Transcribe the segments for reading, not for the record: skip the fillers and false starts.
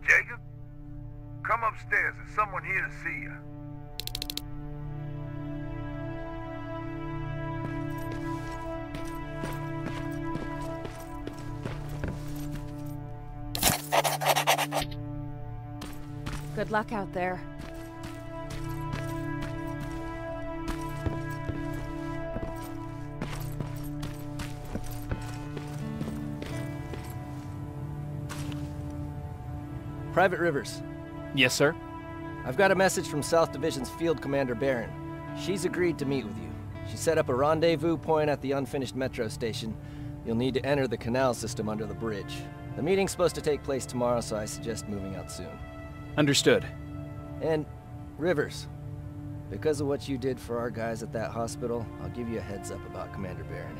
Jacob? Come upstairs. There's someone here to see you. Good luck out there. Private Rivers. Yes, sir? I've got a message from South Division's Field Commander Barron. She's agreed to meet with you. She set up a rendezvous point at the unfinished metro station. You'll need to enter the canal system under the bridge. The meeting's supposed to take place tomorrow, so I suggest moving out soon. Understood. And, Rivers, because of what you did for our guys at that hospital, I'll give you a heads up about Commander Barron.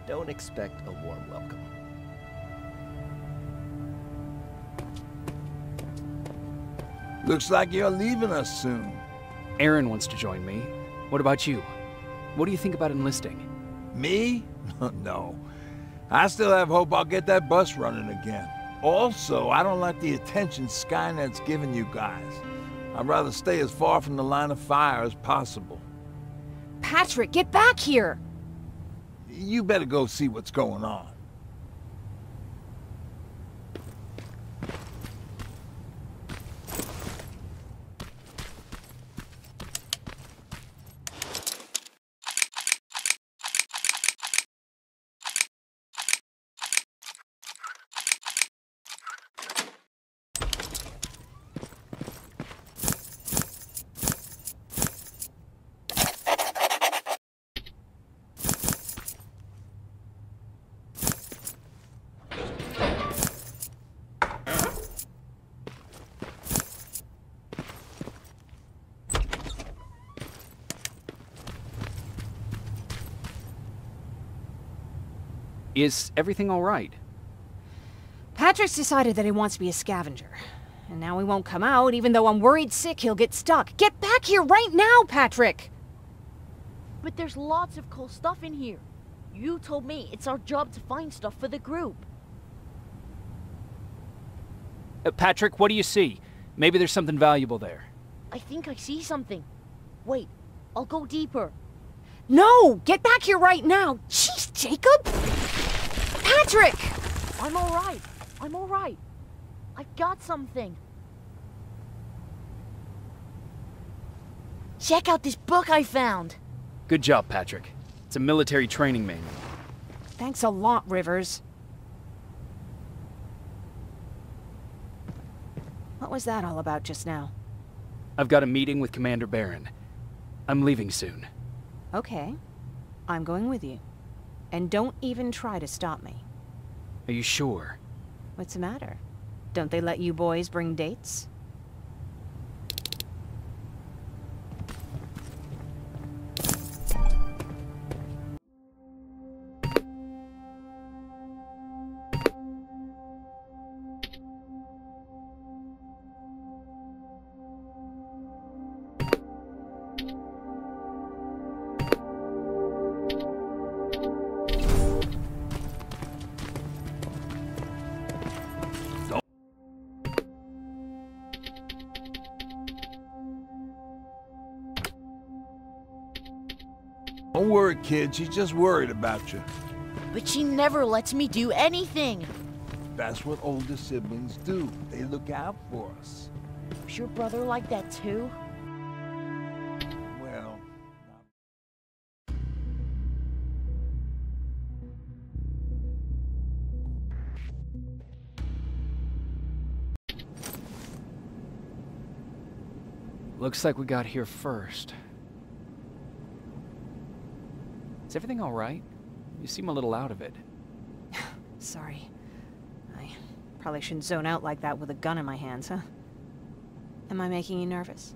Don't expect a warm welcome. Looks like you're leaving us soon. Aaron wants to join me. What about you? What do you think about enlisting? Me? No. I still have hope I'll get that bus running again. Also, I don't like the attention Skynet's giving you guys. I'd rather stay as far from the line of fire as possible. Patrick, get back here! You better go see what's going on. Is everything all right? Patrick's decided that he wants to be a scavenger. And now he won't come out, even though I'm worried sick he'll get stuck. Get back here right now, Patrick! But there's lots of cool stuff in here. You told me it's our job to find stuff for the group. Patrick, what do you see? Maybe there's something valuable there. I think I see something. Wait, I'll go deeper. No! Get back here right now! Jeez, Jacob! Patrick! I'm alright. I'm alright. I got something. Check out this book I found. Good job, Patrick. It's a military training manual. Thanks a lot, Rivers. What was that all about just now? I've got a meeting with Commander Barron. I'm leaving soon. Okay. I'm going with you. And don't even try to stop me. Are you sure? What's the matter? Don't they let you boys bring dates? Don't worry, kid. She's just worried about you. But she never lets me do anything. That's what older siblings do. They look out for us. Was your brother like that too? Well... Looks like we got here first. Is everything all right? You seem a little out of it. Sorry. I probably shouldn't zone out like that with a gun in my hands, huh? Am I making you nervous?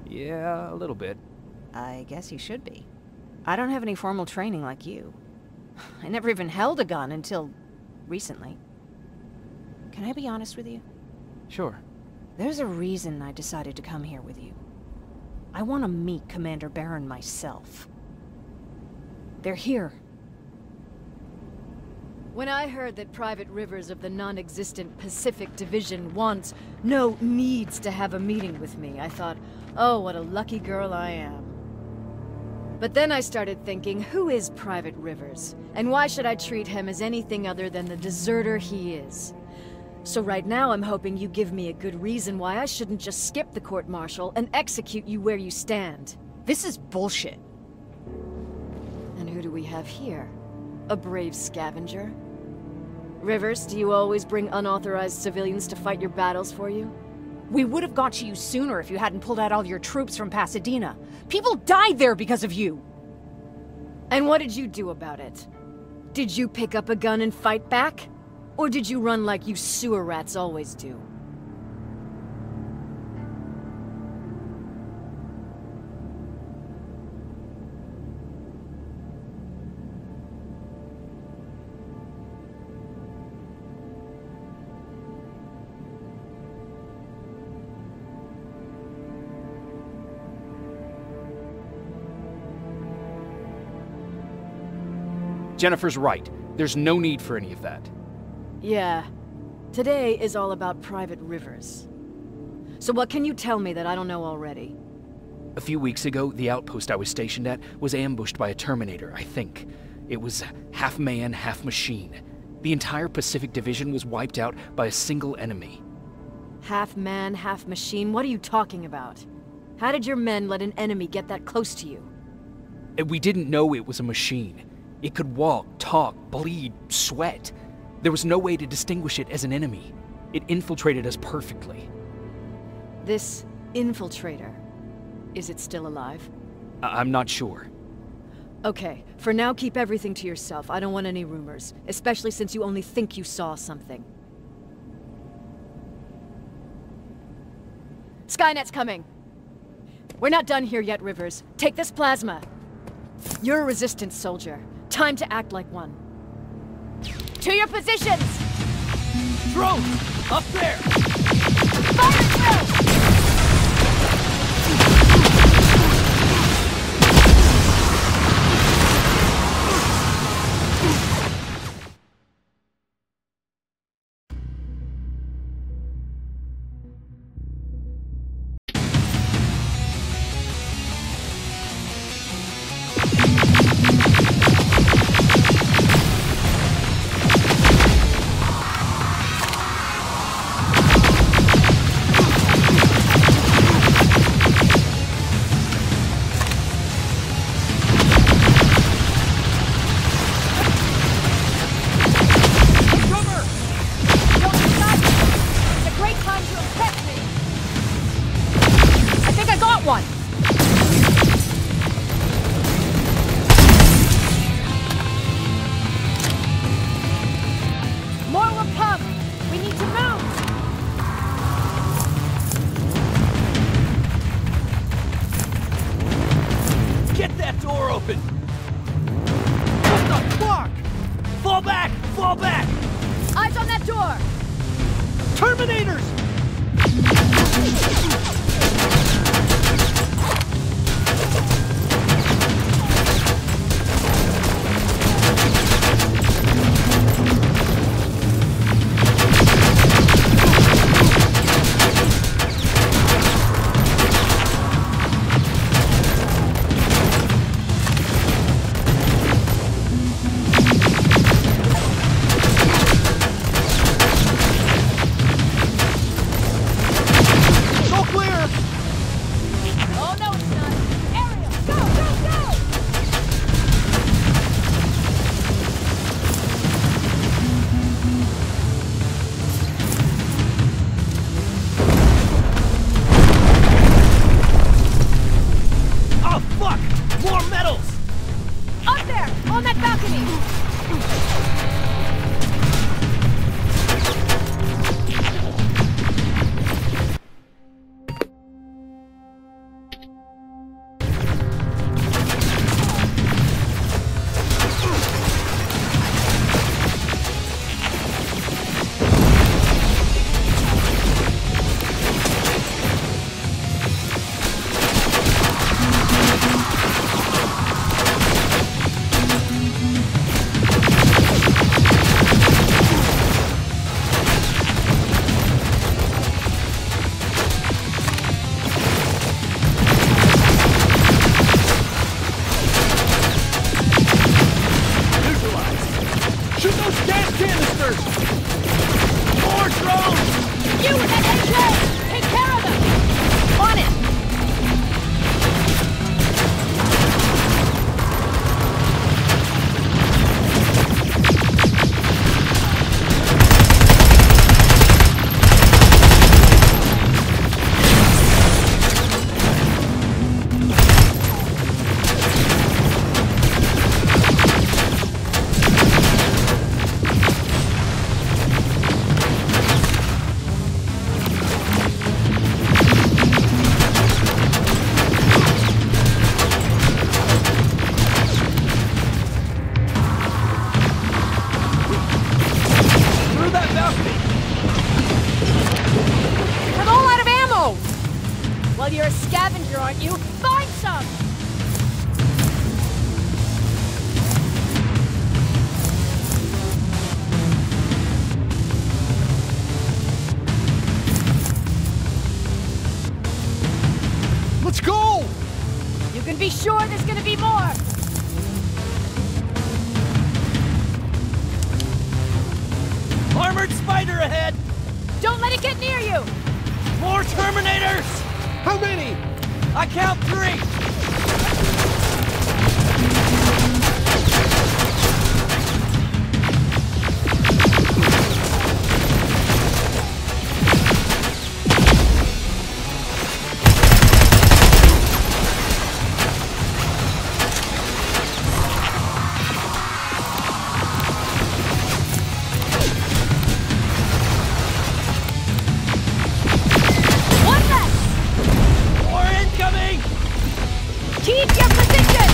Yeah, a little bit. I guess you should be. I don't have any formal training like you. I never even held a gun until recently. Can I be honest with you? Sure. There's a reason I decided to come here with you. I want to meet Commander Barron myself. They're here. When I heard that Private Rivers of the non-existent Pacific Division needs to have a meeting with me, I thought, oh, what a lucky girl I am. But then I started thinking, who is Private Rivers? And why should I treat him as anything other than the deserter he is? So right now I'm hoping you give me a good reason why I shouldn't just skip the court-martial and execute you where you stand. This is bullshit. And who do we have here? A brave scavenger? Rivers, do you always bring unauthorized civilians to fight your battles for you? We would have got to you sooner if you hadn't pulled out all your troops from Pasadena. People died there because of you! And what did you do about it? Did you pick up a gun and fight back? Or did you run like you sewer rats always do? Jennifer's right. There's no need for any of that. Yeah. Today is all about Private Rivers. So what can you tell me that I don't know already? A few weeks ago, the outpost I was stationed at was ambushed by a Terminator, I think. It was half man, half machine. The entire Pacific Division was wiped out by a single enemy. Half man, half machine? What are you talking about? How did your men let an enemy get that close to you? And we didn't know it was a machine. It could walk, talk, bleed, sweat. There was no way to distinguish it as an enemy. It infiltrated us perfectly. This infiltrator, is it still alive? I'm not sure. Okay, for now keep everything to yourself. I don't want any rumors, especially since you only think you saw something. Skynet's coming! We're not done here yet, Rivers. Take this plasma. You're a resistance soldier. Time to act like one. To your positions! Drone! Up there! Fire drill! Fall back! Eyes on that door! Terminators! More medals! Up there! On that balcony! Well, you're a scavenger, aren't you? Find some! Let's go! You can be sure there's gonna be more! Armored spider ahead! Don't let it get near you! More Terminators! How many? I count 3! Keep your position!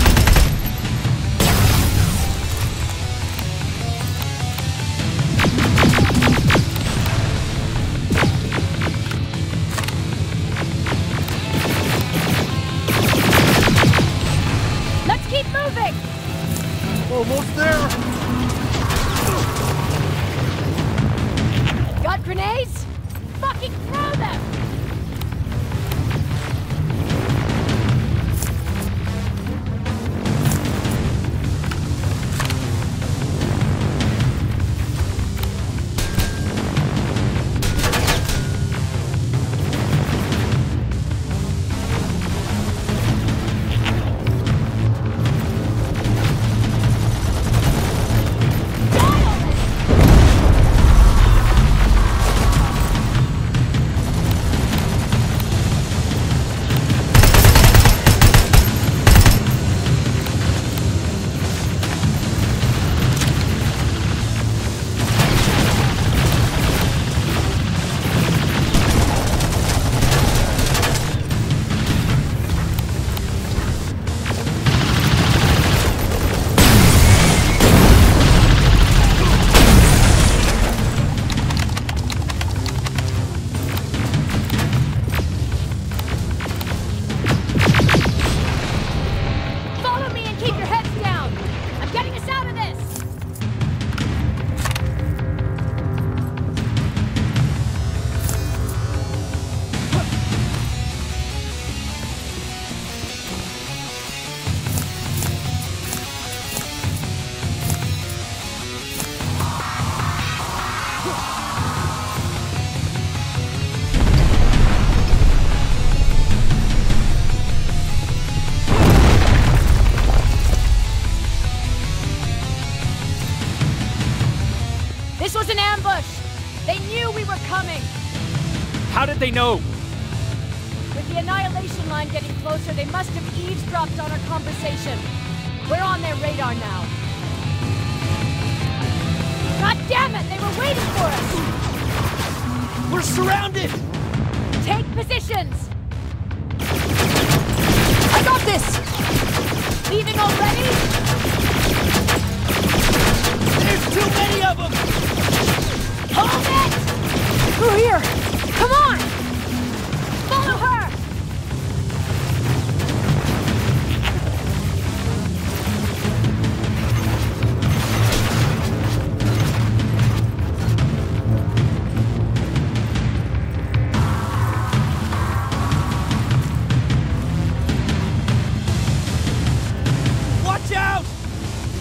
Let's keep moving! Almost there! Got grenades? Fucking throw them! This was an ambush! They knew we were coming! How did they know? With the annihilation line getting closer, they must have eavesdropped on our conversation. We're on their radar now. God damn it! They were waiting for us! We're surrounded! Take positions! I got this! Leaving already? There's too many of them! Hold it! Through here! Come on! Follow her! Watch out!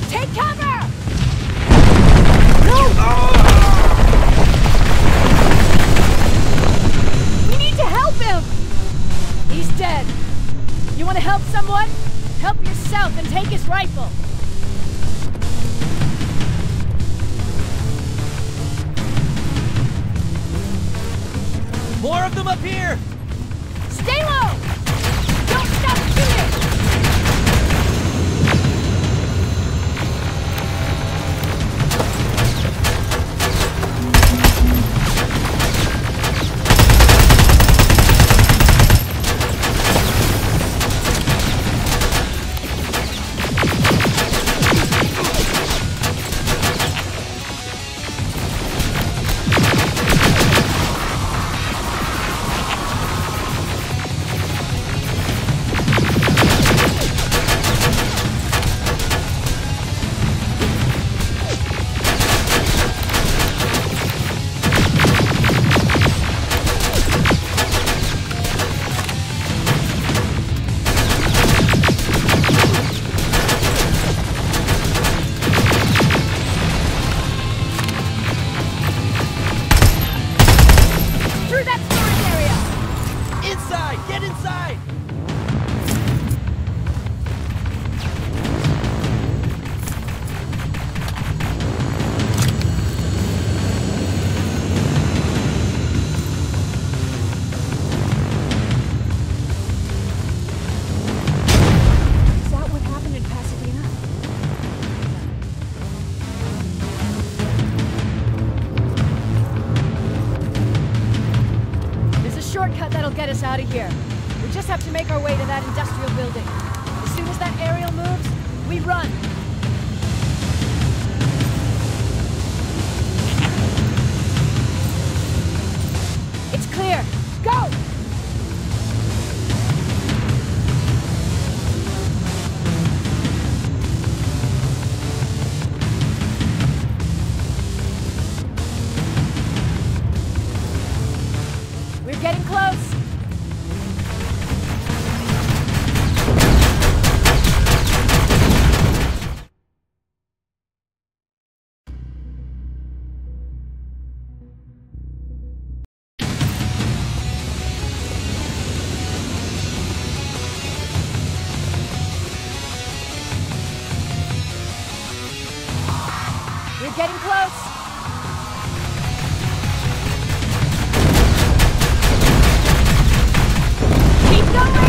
Take cover! We need to help him! He's dead. You want to help someone? Help yourself and take his rifle. More of them up here! Stay low! Don't stop shooting! Get us out of here. We just have to make our way to that industrial building. As soon as that aerial moves, we run. It's clear. Go! We're getting close. We're getting close. Keep going.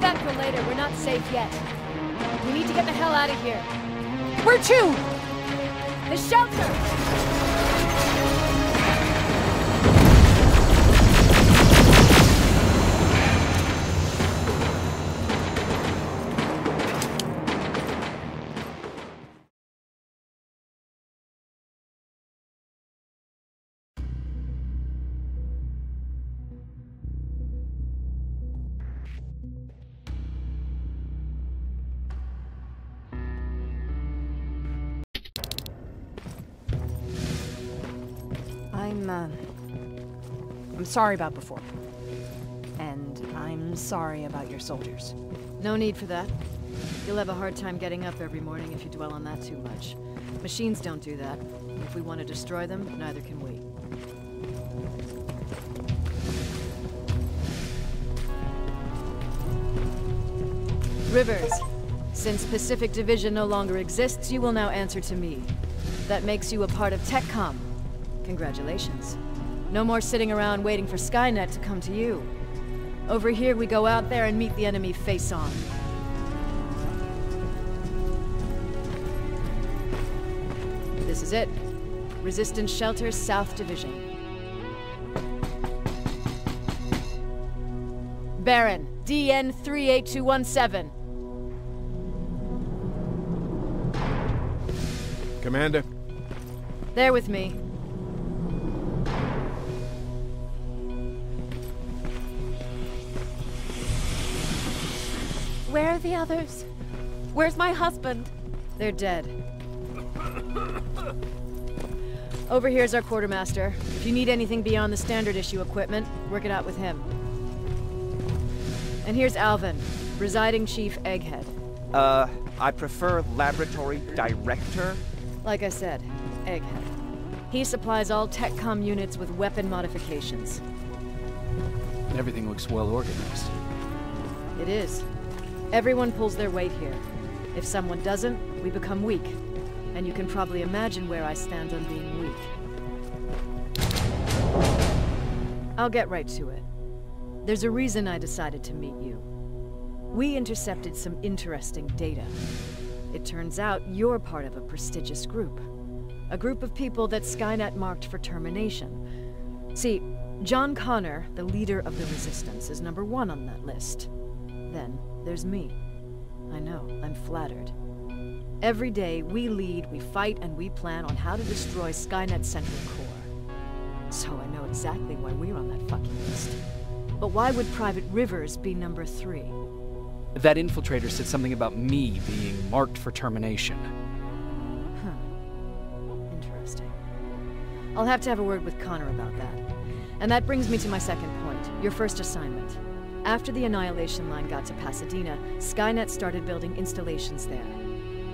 that for later. We're not safe yet. We need to get the hell out of here. Where to? The shelter! I'm sorry about before. And I'm sorry about your soldiers. No need for that. You'll have a hard time getting up every morning if you dwell on that too much. Machines don't do that. If we want to destroy them, neither can we. Rivers. Since Pacific Division no longer exists, you will now answer to me. That makes you a part of TechCom. Congratulations. No more sitting around waiting for Skynet to come to you. Over here, we go out there and meet the enemy face on. This is it. Resistance Shelter, South Division. Baron, DN 38217. Commander. There with me. Where are the others? Where's my husband? They're dead. Over here's our quartermaster. If you need anything beyond the standard issue equipment, work it out with him. And here's Alvin, presiding chief Egghead. I prefer laboratory director. Like I said, Egghead. He supplies all TechCom units with weapon modifications. Everything looks well organized. It is. Everyone pulls their weight here. If someone doesn't, we become weak. And you can probably imagine where I stand on being weak. I'll get right to it. There's a reason I decided to meet you. We intercepted some interesting data. It turns out you're part of a prestigious group. A group of people that Skynet marked for termination. See, John Connor, the leader of the Resistance, is #1 on that list. Then there's me. I know, I'm flattered. Every day, we lead, we fight, and we plan on how to destroy Skynet's central core. So I know exactly why we're on that fucking list. But why would Private Rivers be #3? That infiltrator said something about me being marked for termination. Huh. Interesting. I'll have to have a word with Connor about that. And that brings me to my second point, your first assignment. After the Annihilation Line got to Pasadena, Skynet started building installations there.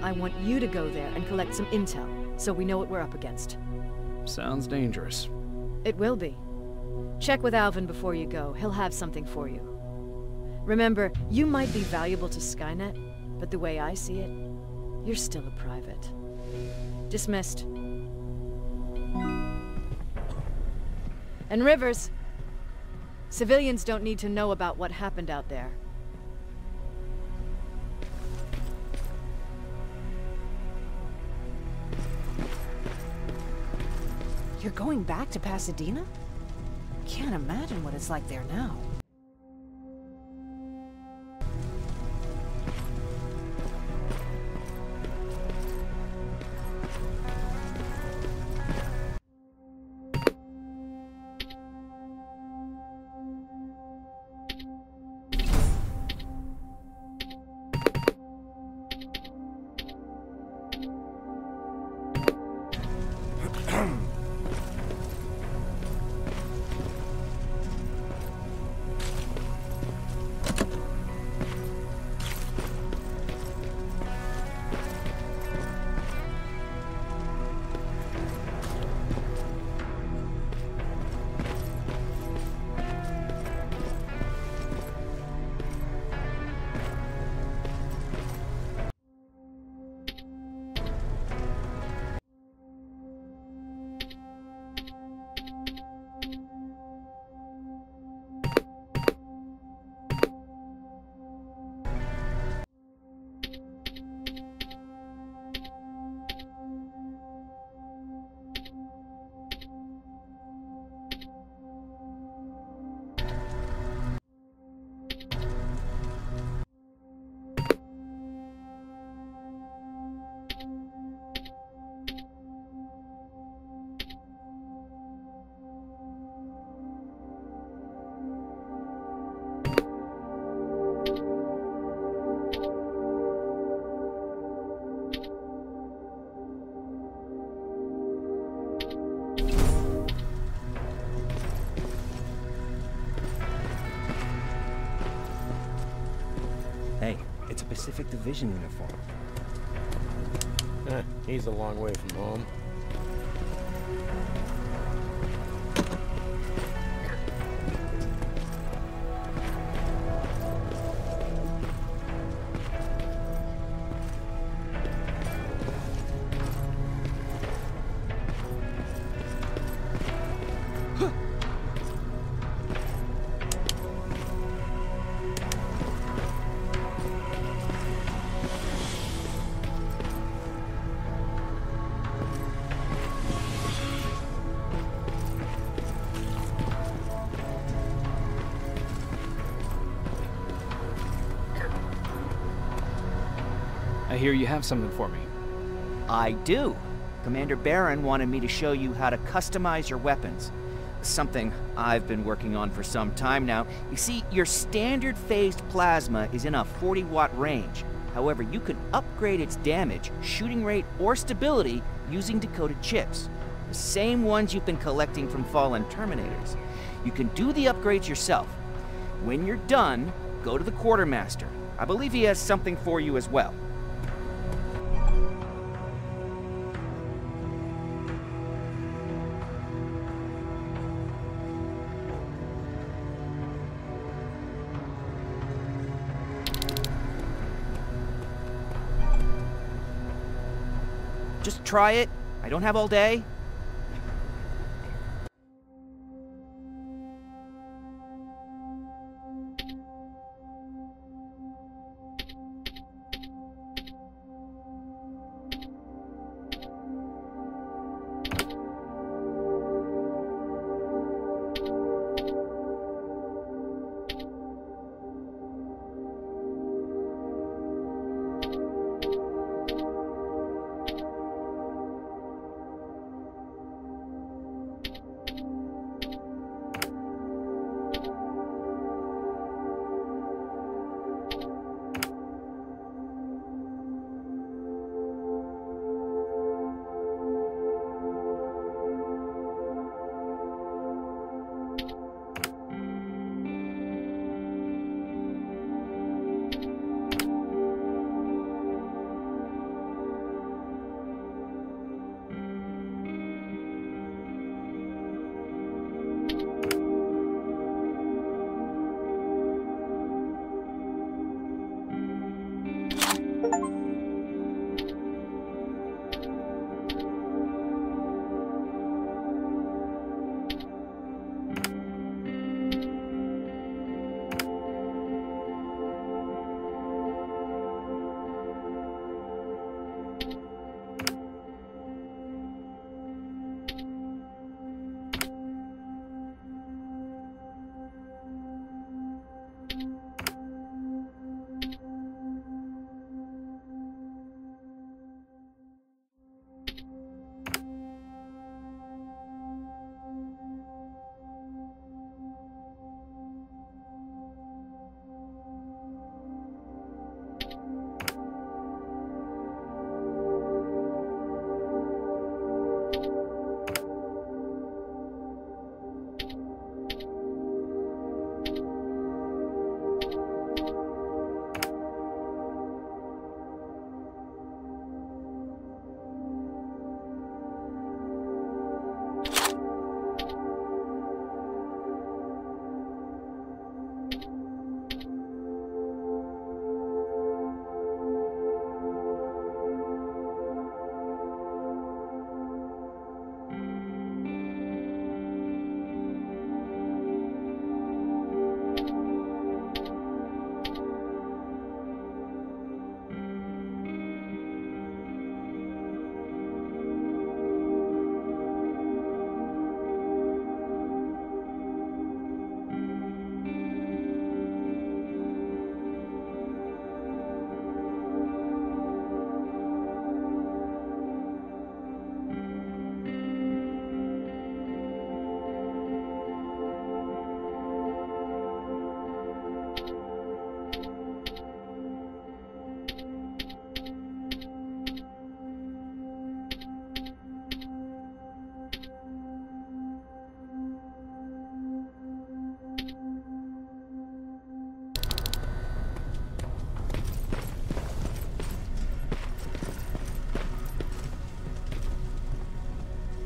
I want you to go there and collect some intel, so we know what we're up against. Sounds dangerous. It will be. Check with Alvin before you go. He'll have something for you. Remember, you might be valuable to Skynet, but the way I see it, you're still a private. Dismissed. And Rivers, civilians don't need to know about what happened out there. You're going back to Pasadena? Can't imagine what it's like there now. Hey, it's a Pacific Division uniform. He's a long way from home. I hear you have something for me. I do. Commander Barron wanted me to show you how to customize your weapons. Something I've been working on for some time now. You see, your standard phased plasma is in a 40-watt range. However, you can upgrade its damage, shooting rate, or stability using decoded chips. The same ones you've been collecting from fallen Terminators. You can do the upgrades yourself. When you're done, go to the Quartermaster. I believe he has something for you as well. Just try it. I don't have all day.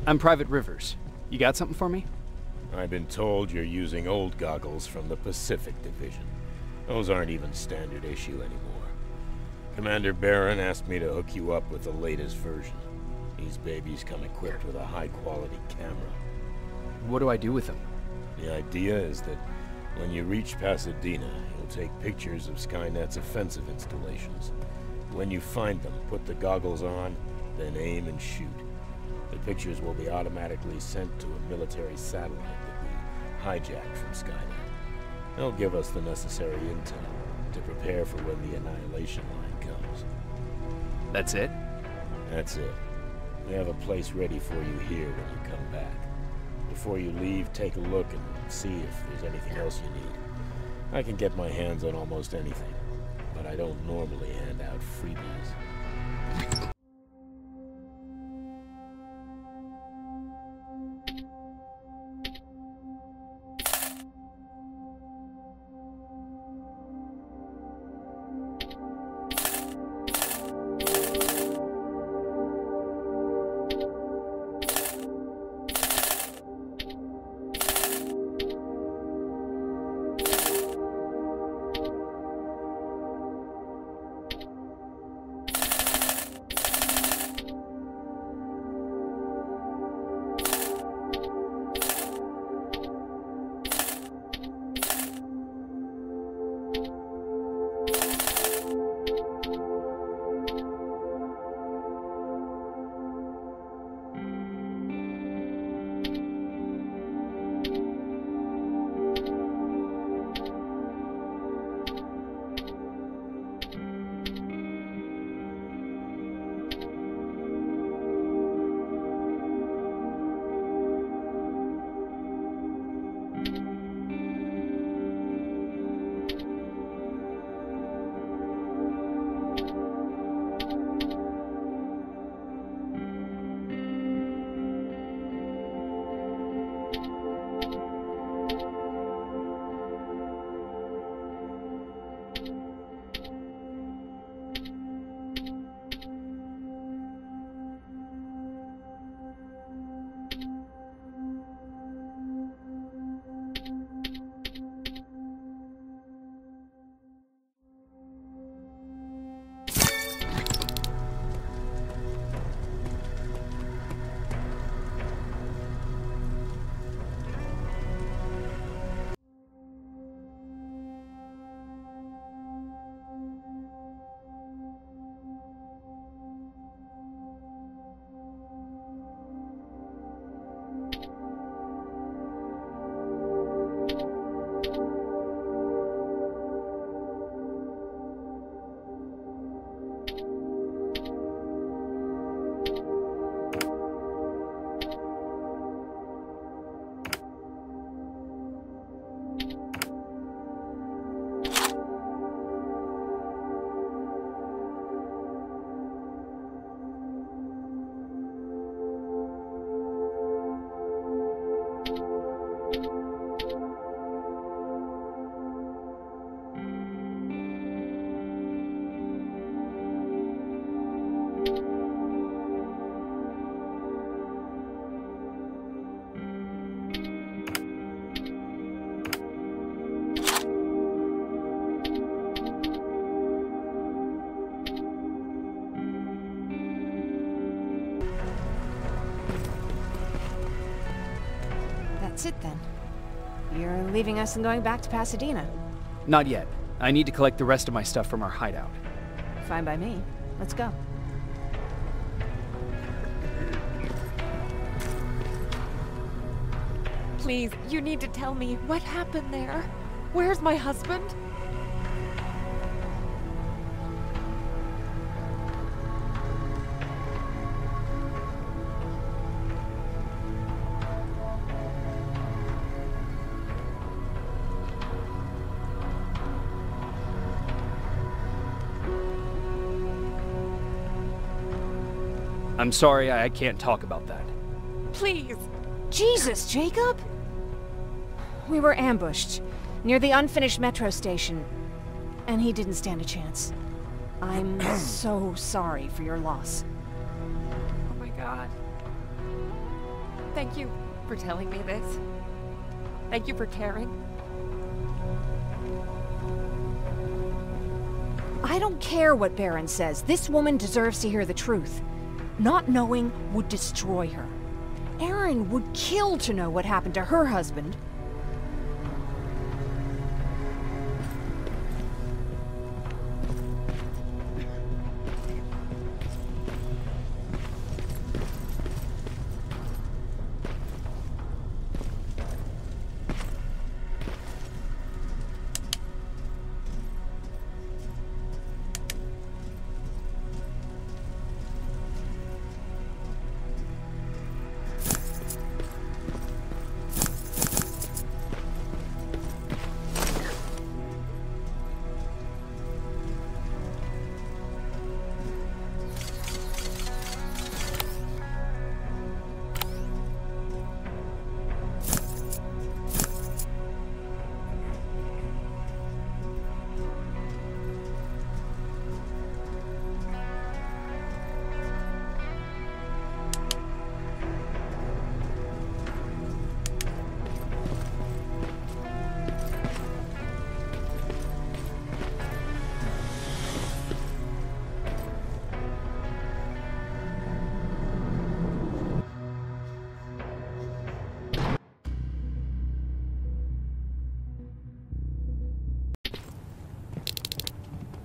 I'm Private Rivers. You got something for me? I've been told you're using old goggles from the Pacific Division. Those aren't even standard issue anymore. Commander Barron asked me to hook you up with the latest version. These babies come equipped with a high-quality camera. What do I do with them? The idea is that when you reach Pasadena, you'll take pictures of Skynet's offensive installations. When you find them, put the goggles on, then aim and shoot. The pictures will be automatically sent to a military satellite that we hijacked from Skynet. They'll give us the necessary intel to prepare for when the annihilation line comes. That's it? That's it. We have a place ready for you here when you come back. Before you leave, take a look and see if there's anything else you need. I can get my hands on almost anything, but I don't normally hand out freebies. That's it then. You're leaving us and going back to Pasadena. Not yet. I need to collect the rest of my stuff from our hideout. Fine by me. Let's go. Please, you need to tell me what happened there. Where's my husband? I'm sorry, I can't talk about that. Please. Jesus, Jacob! We were ambushed near the unfinished metro station, and he didn't stand a chance. I'm so sorry for your loss. Oh my God. Thank you for telling me this. Thank you for caring. I don't care what Baron says. This woman deserves to hear the truth. Not knowing would destroy her. Erin would kill to know what happened to her husband.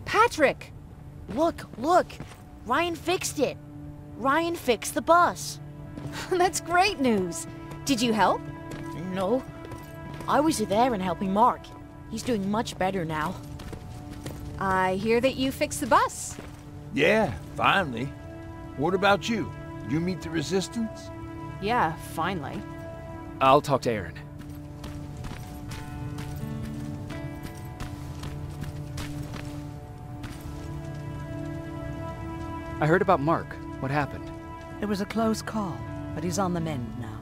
Patrick! Look! Ryan fixed it. Ryan fixed the bus. That's great news. Did you help? No. I was there and helping Mark. He's doing much better now. I hear that you fixed the bus. Yeah, finally. What about you? You meet the Resistance? Yeah, finally. I'll talk to Erin. I heard about Mark. What happened? It was a close call, but he's on the mend now.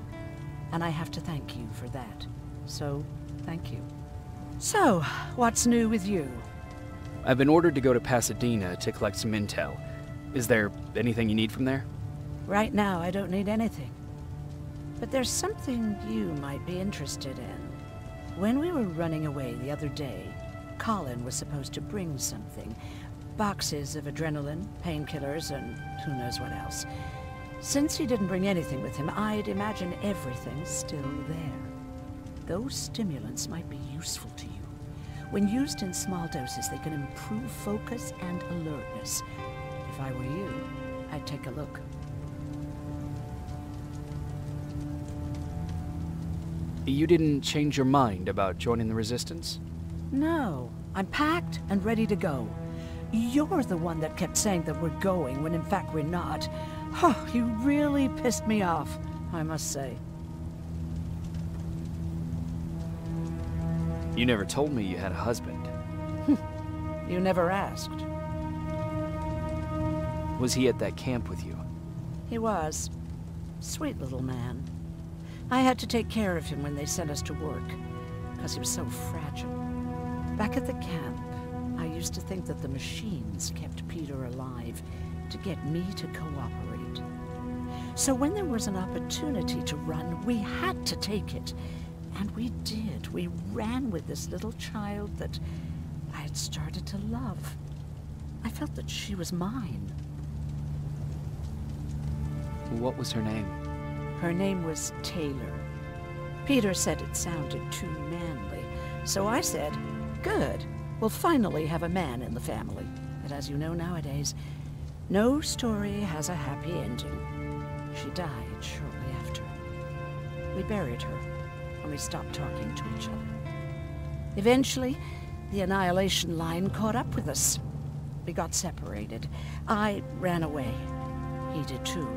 And I have to thank you for that. So, thank you. So, what's new with you? I've been ordered to go to Pasadena to collect some intel. Is there anything you need from there? Right now, I don't need anything. But there's something you might be interested in. When we were running away the other day, Colin was supposed to bring something. Boxes of adrenaline, painkillers, and who knows what else. Since he didn't bring anything with him, I'd imagine everything's still there. Those stimulants might be useful to you. When used in small doses, they can improve focus and alertness. If I were you, I'd take a look. You didn't change your mind about joining the Resistance? No, I'm packed and ready to go. You're the one that kept saying that we're going when in fact we're not. Oh, you really pissed me off, I must say. You never told me you had a husband. You never asked. Was he at that camp with you? He was. Sweet little man. I had to take care of him when they sent us to work, because he was so fragile. Back at the camp, I used to think that the machines kept Peter alive to get me to cooperate. So when there was an opportunity to run, we had to take it. And we did. We ran with this little child that I had started to love. I felt that she was mine. What was her name? Her name was Taylor. Peter said it sounded too manly, so I said, good. We'll finally have a man in the family. But as you know nowadays, no story has a happy ending. She died shortly after. We buried her, and we stopped talking to each other. Eventually, the Annihilation Line caught up with us. We got separated. I ran away. He did too.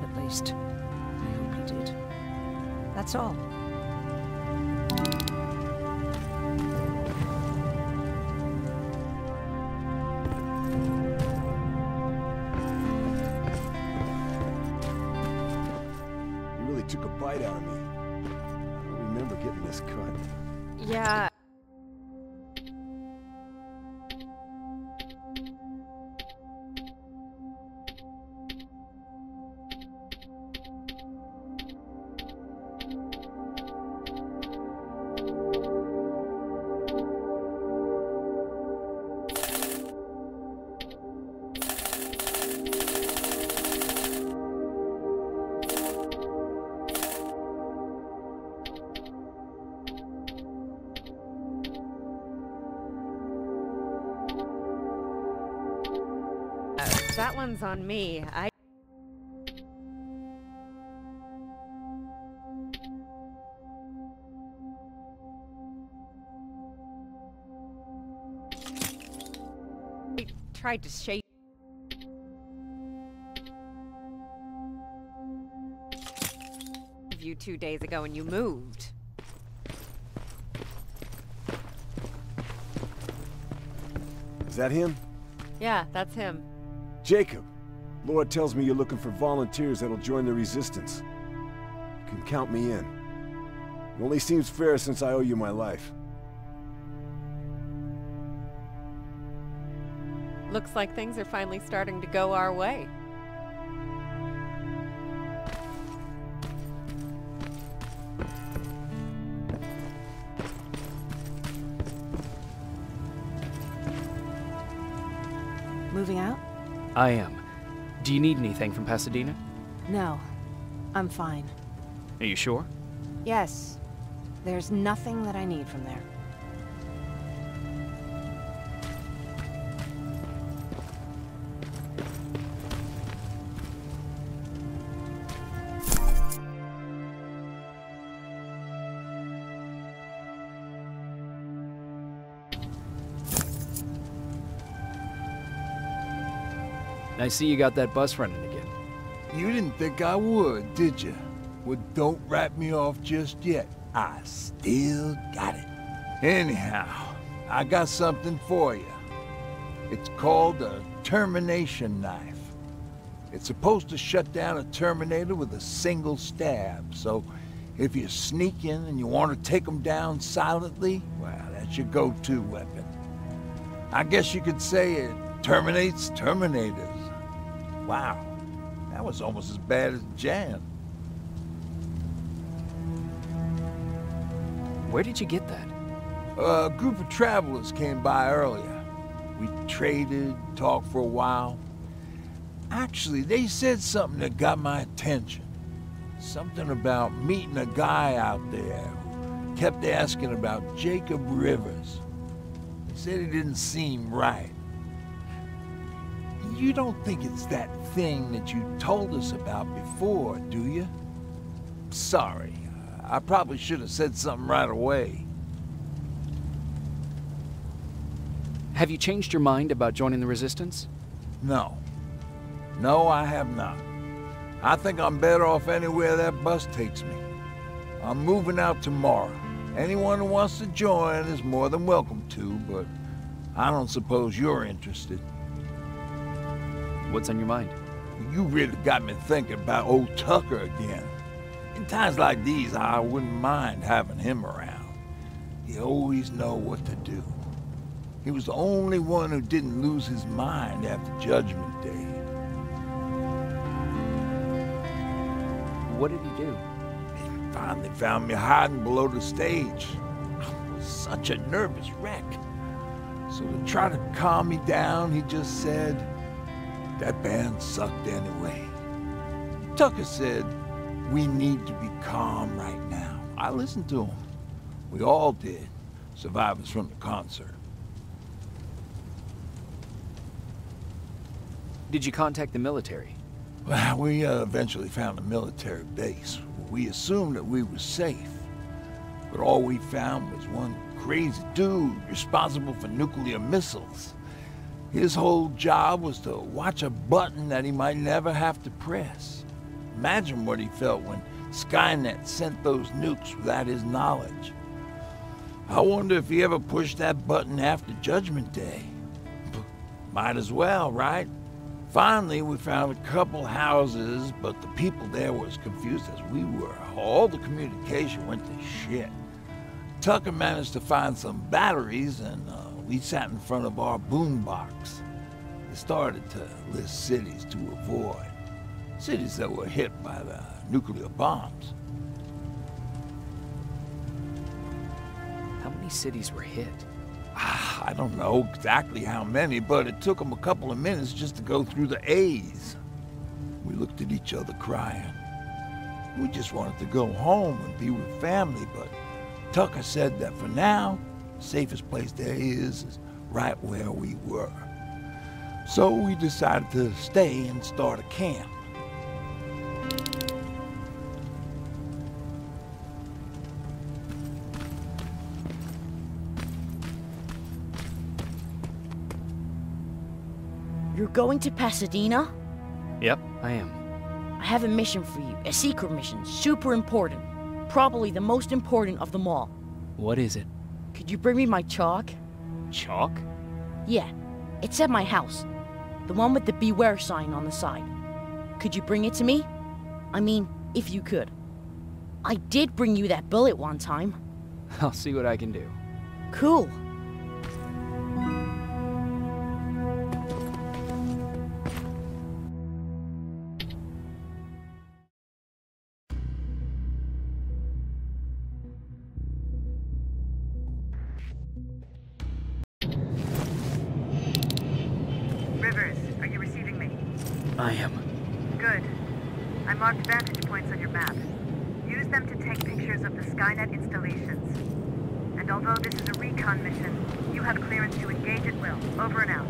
At least, I hope he did. That's all. Took a bite out of me. I don't remember getting this cut. Yeah. That one's on me. I tried to shake you 2 days ago and you moved. Is that him? Yeah, that's him. Jacob. Lord tells me you're looking for volunteers that'll join the resistance. You can count me in. It only seems fair since I owe you my life. Looks like things are finally starting to go our way. Moving out? I am. Do you need anything from Pasadena? No. I'm fine. Are you sure? Yes. There's nothing that I need from there. I see you got that bus running again. You didn't think I would, did you? Well, don't wrap me off just yet. I still got it. Anyhow, I got something for you. It's called a termination knife. It's supposed to shut down a Terminator with a single stab, so if you sneak in and you want to take them down silently, well, that's your go-to weapon. I guess you could say it terminates Terminators. Wow, that was almost as bad as Jan. Where did you get that? A group of travelers came by earlier. We traded, talked for a while. Actually, they said something that got my attention. Something about meeting a guy out there who kept asking about Jacob Rivers. They said he didn't seem right. You don't think it's that thing that you told us about before, do you? Sorry, I probably should have said something right away. Have you changed your mind about joining the Resistance? No. No, I have not. I think I'm better off anywhere that bus takes me. I'm moving out tomorrow. Anyone who wants to join is more than welcome to, but I don't suppose you're interested. What's on your mind? You really got me thinking about old Tucker again. In times like these, I wouldn't mind having him around. He always know what to do. He was the only one who didn't lose his mind after Judgment Day. What did he do? He finally found me hiding below the stage. I was such a nervous wreck. So to try to calm me down, he just said, that band sucked anyway. Tucker said, we need to be calm right now. I listened to him. We all did, survivors from the concert. Did you contact the military? Well, we eventually found a military base. We assumed that we were safe. But all we found was one crazy dude responsible for nuclear missiles. His whole job was to watch a button that he might never have to press. Imagine what he felt when Skynet sent those nukes without his knowledge. I wonder if he ever pushed that button after Judgment Day. Might as well, right? Finally, we found a couple houses, but the people there were as confused as we were. All the communication went to shit. Tucker managed to find some batteries, and we sat in front of our boombox. They started to list cities to avoid. Cities that were hit by the nuclear bombs. How many cities were hit? I don't know exactly how many, but it took them a couple of minutes just to go through the A's. We looked at each other crying. We just wanted to go home and be with family, but Tucker said that for now, the safest place there is right where we were. So we decided to stay and start a camp. You're going to Pasadena? Yep, I am. I have a mission for you. A secret mission. Super important. Probably the most important of them all. What is it? Could you bring me my chalk? Chalk? Yeah. It's at my house. The one with the beware sign on the side. Could you bring it to me? I mean, if you could. I did bring you that bullet one time. I'll see what I can do. Cool. Rivers, are you receiving me? I am. Good. I marked vantage points on your map. Use them to take pictures of the Skynet installations. And although this is a recon mission, you have clearance to engage at will. Over and out.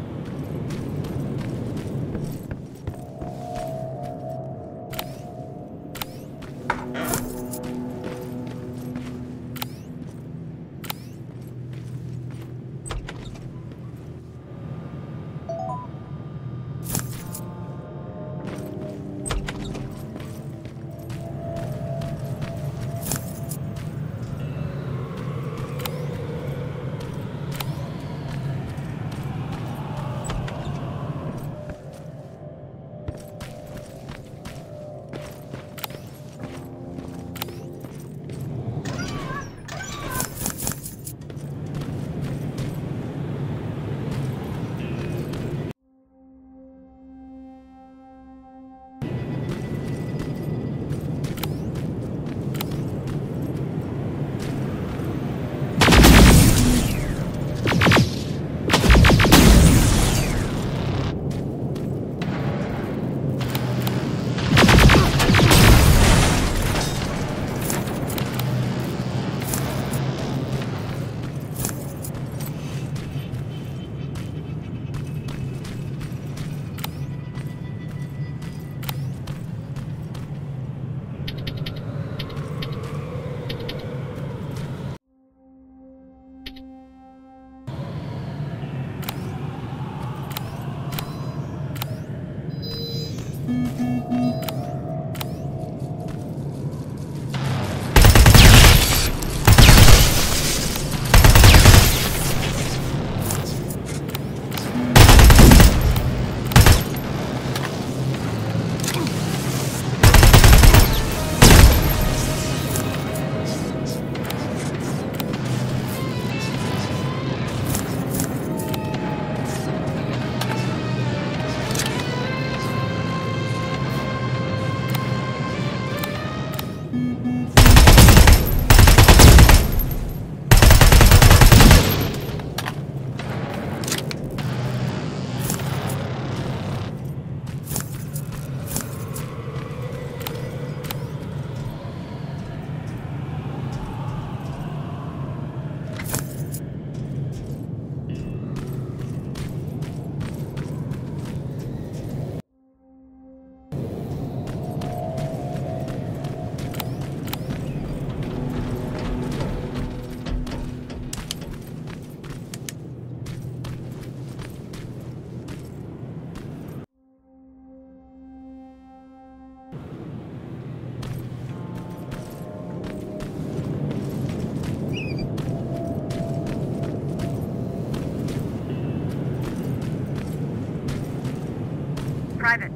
Private,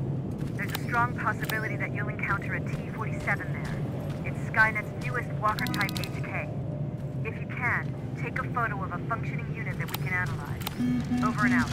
there's a strong possibility that you'll encounter a T-47 there. It's Skynet's newest Walker-type HK. If you can, take a photo of a functioning unit that we can analyze. Over and out.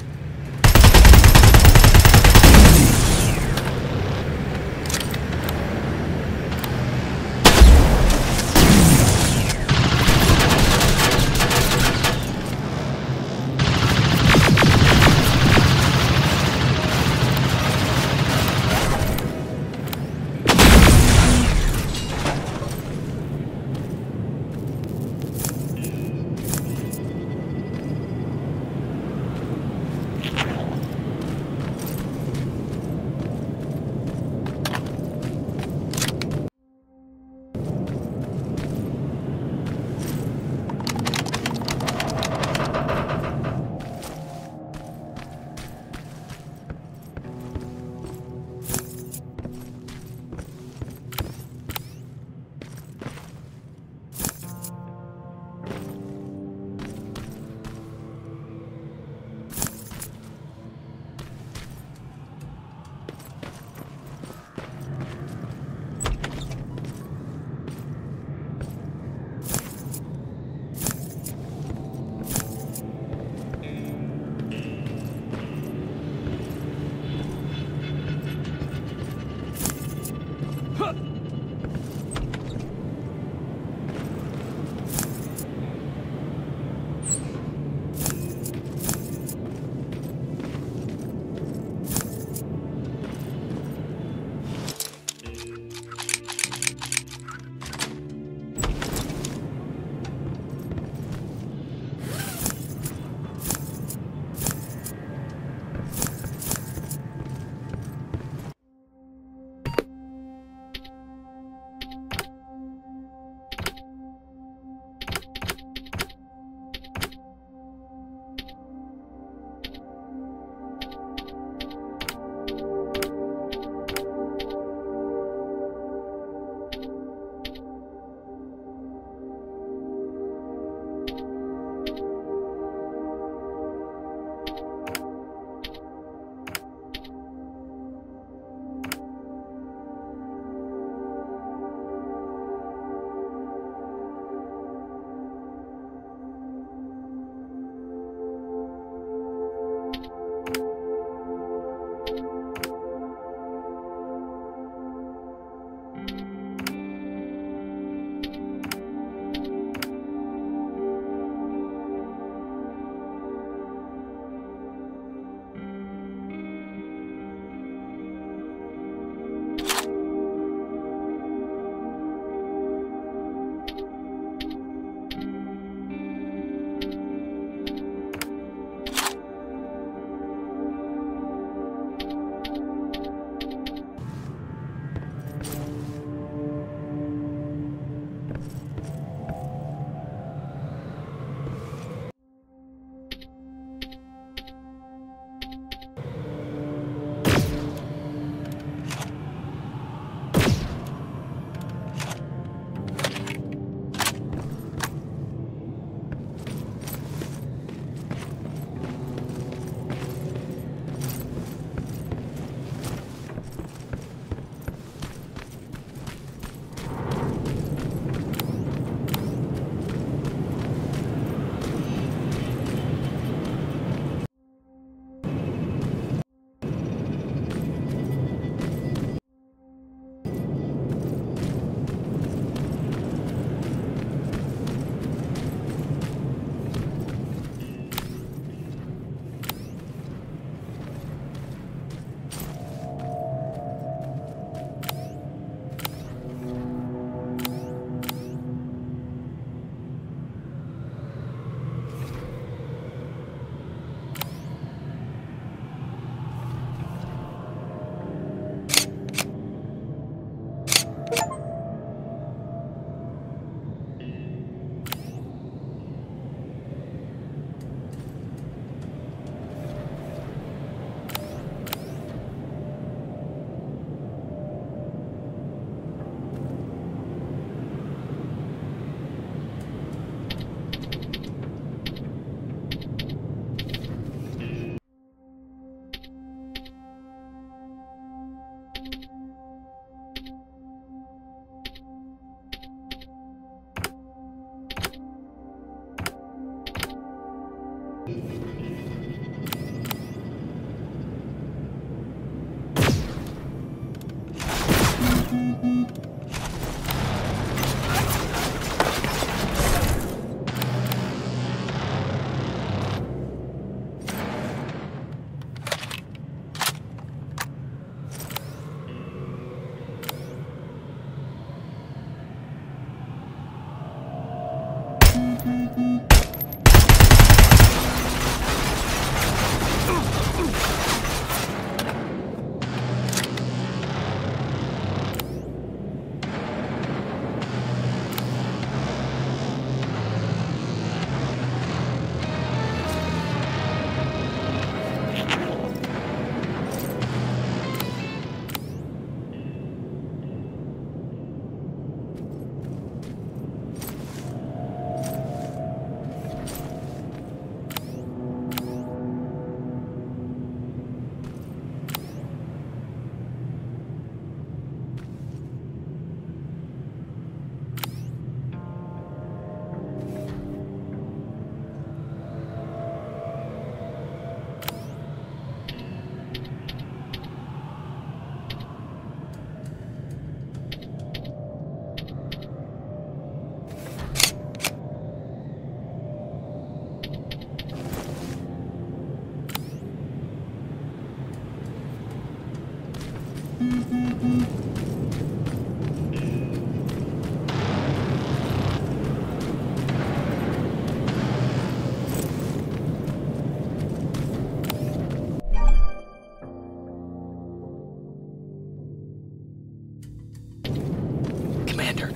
Commander,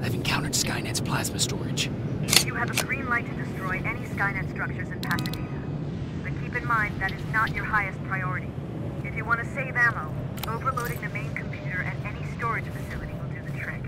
I've encountered Skynet's plasma storage. You have a green light to destroy any Skynet structures in Pasadena. But keep in mind that is not your highest priority. If you want to save ammo, overloading the main computer at any storage facility will do the trick.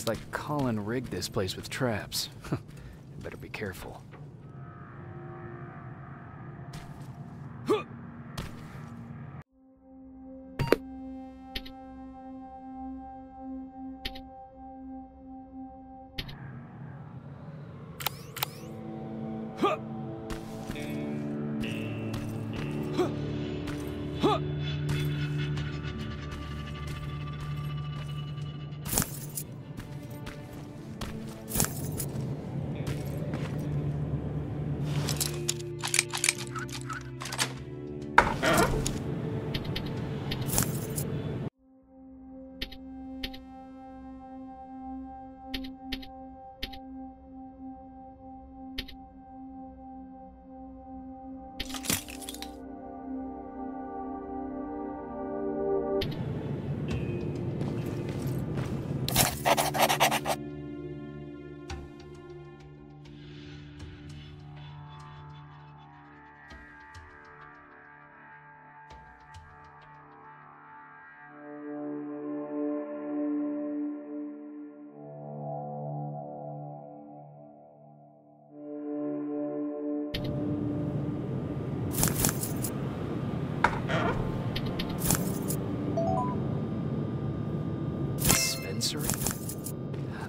like Colin rigged this place with traps. Better be careful.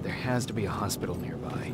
There has to be a hospital nearby.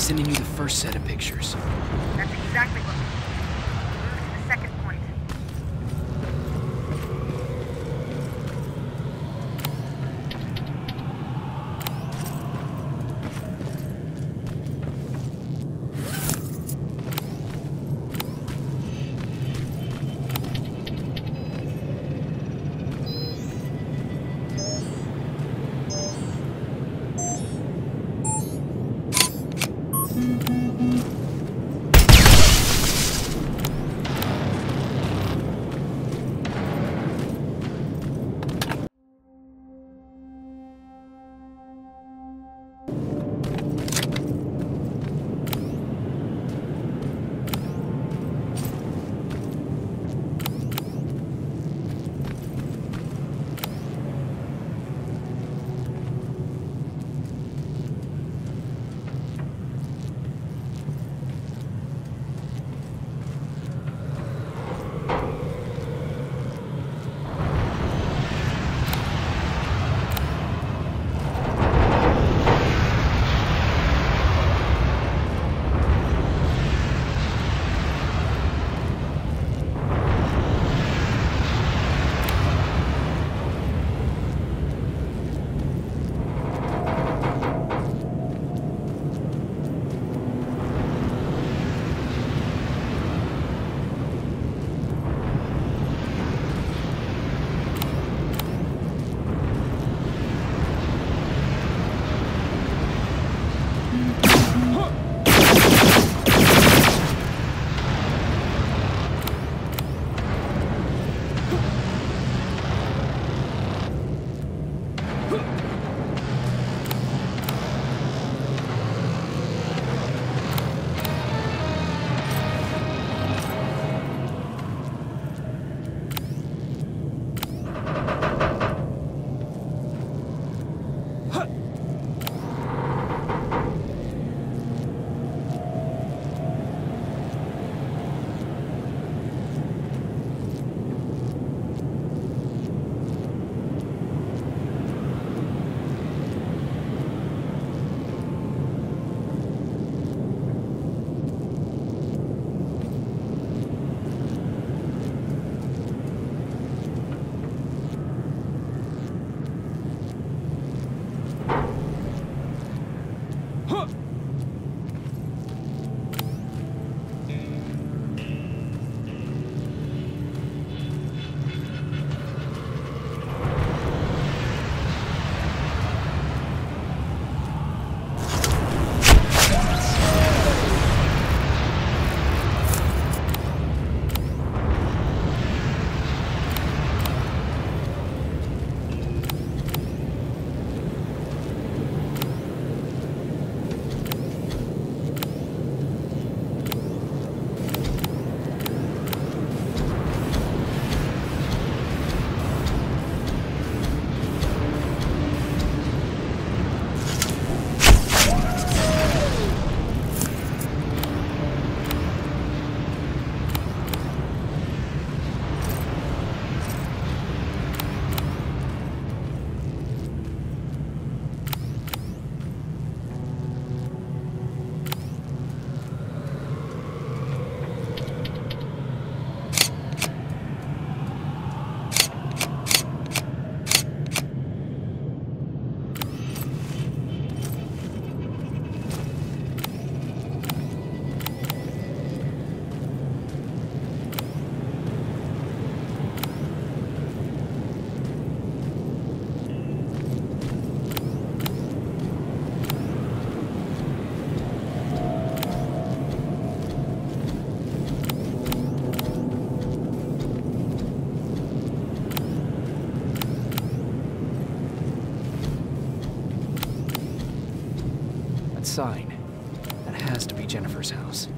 Sending you the first set of pictures. That's exactly what we need. Move to the second point. Sign. That has to be Jennifer's house.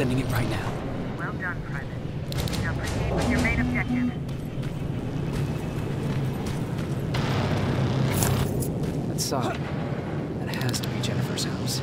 Sending it right now. Well done, Private. Now proceed with your main objective. That sign. That has to be Jennifer's house.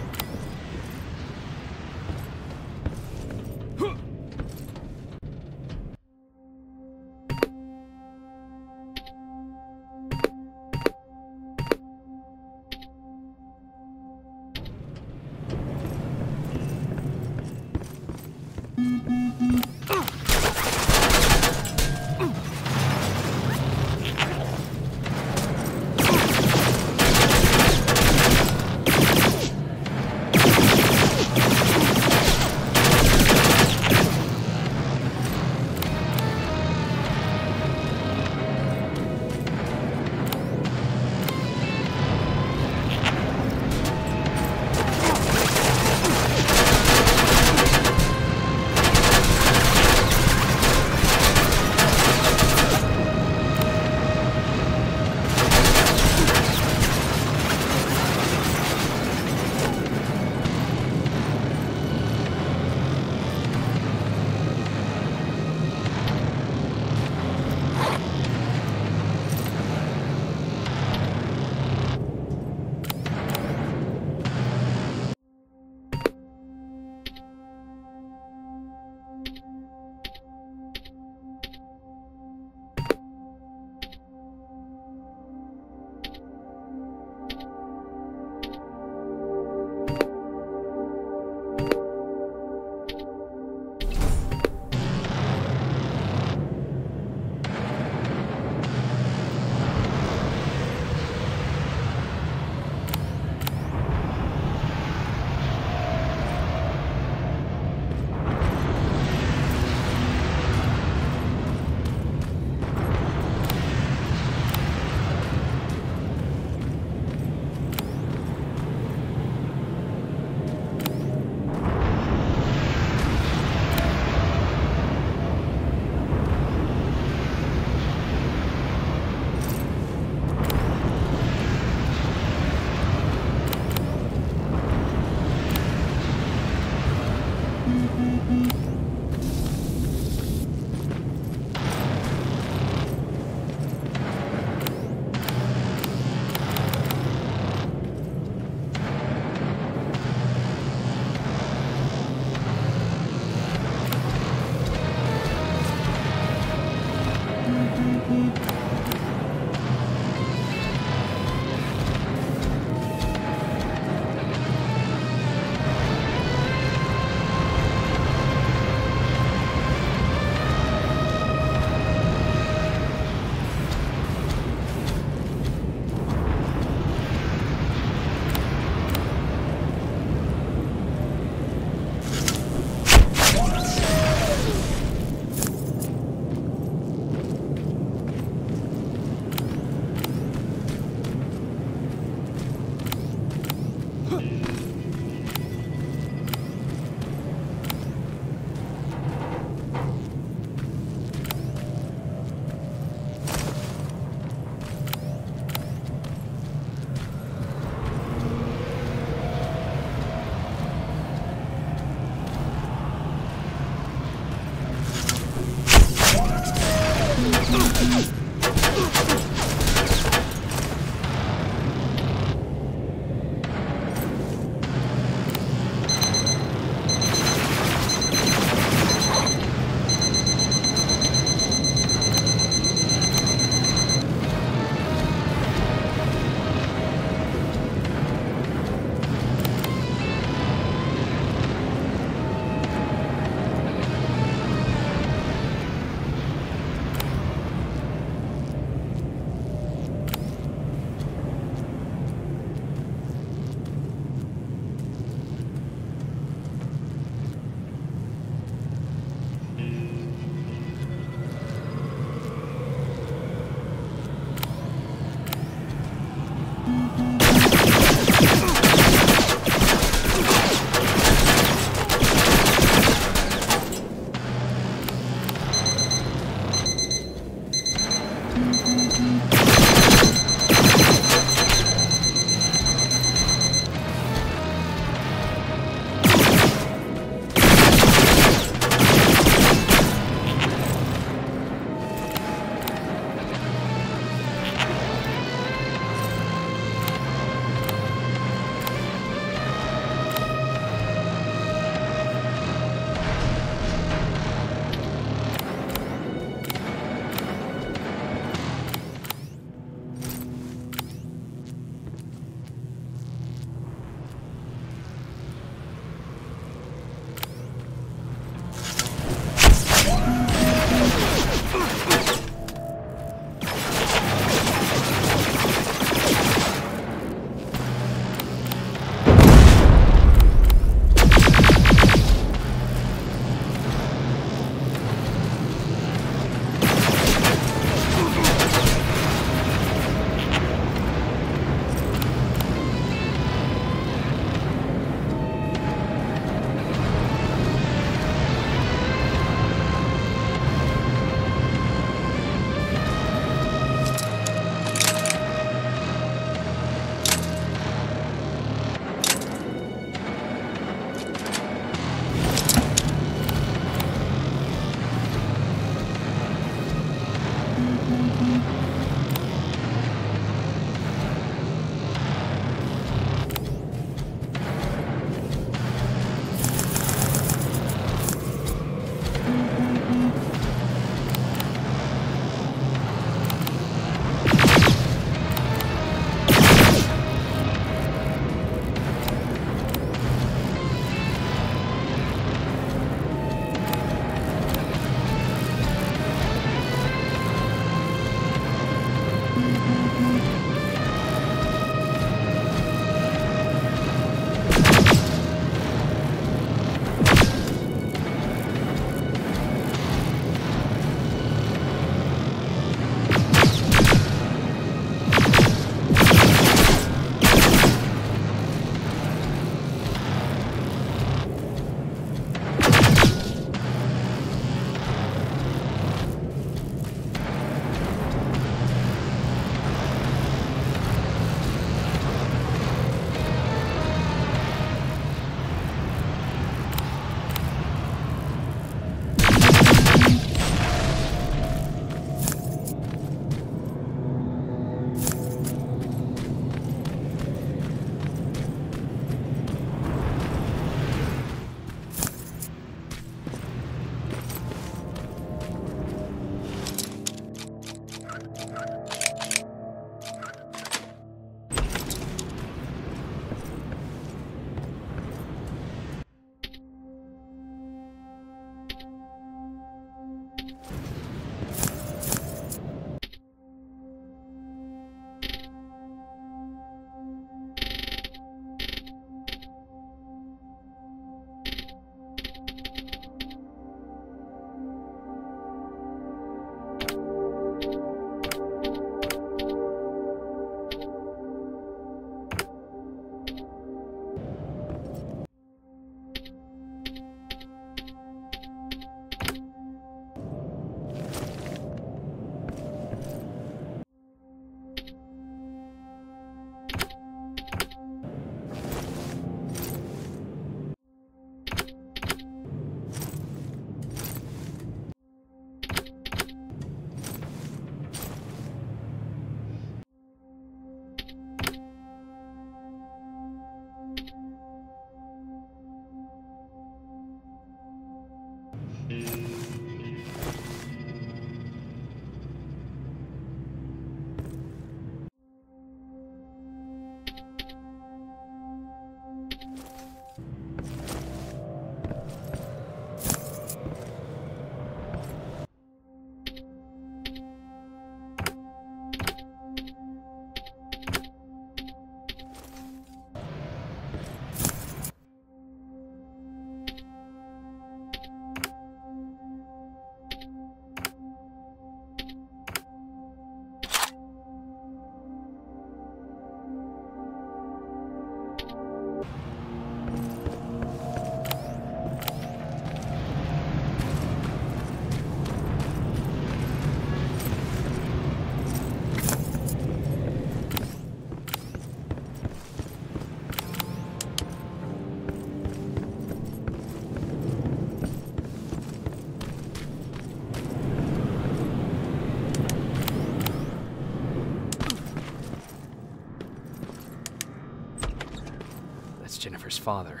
Jennifer's father.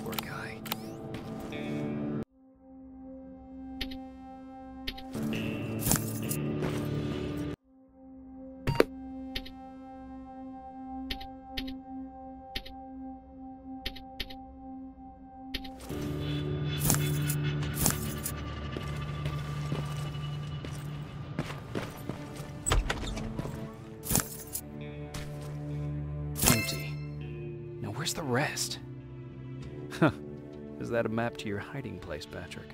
Poor guy. Where's the rest? Huh. Is that a map to your hiding place, Patrick?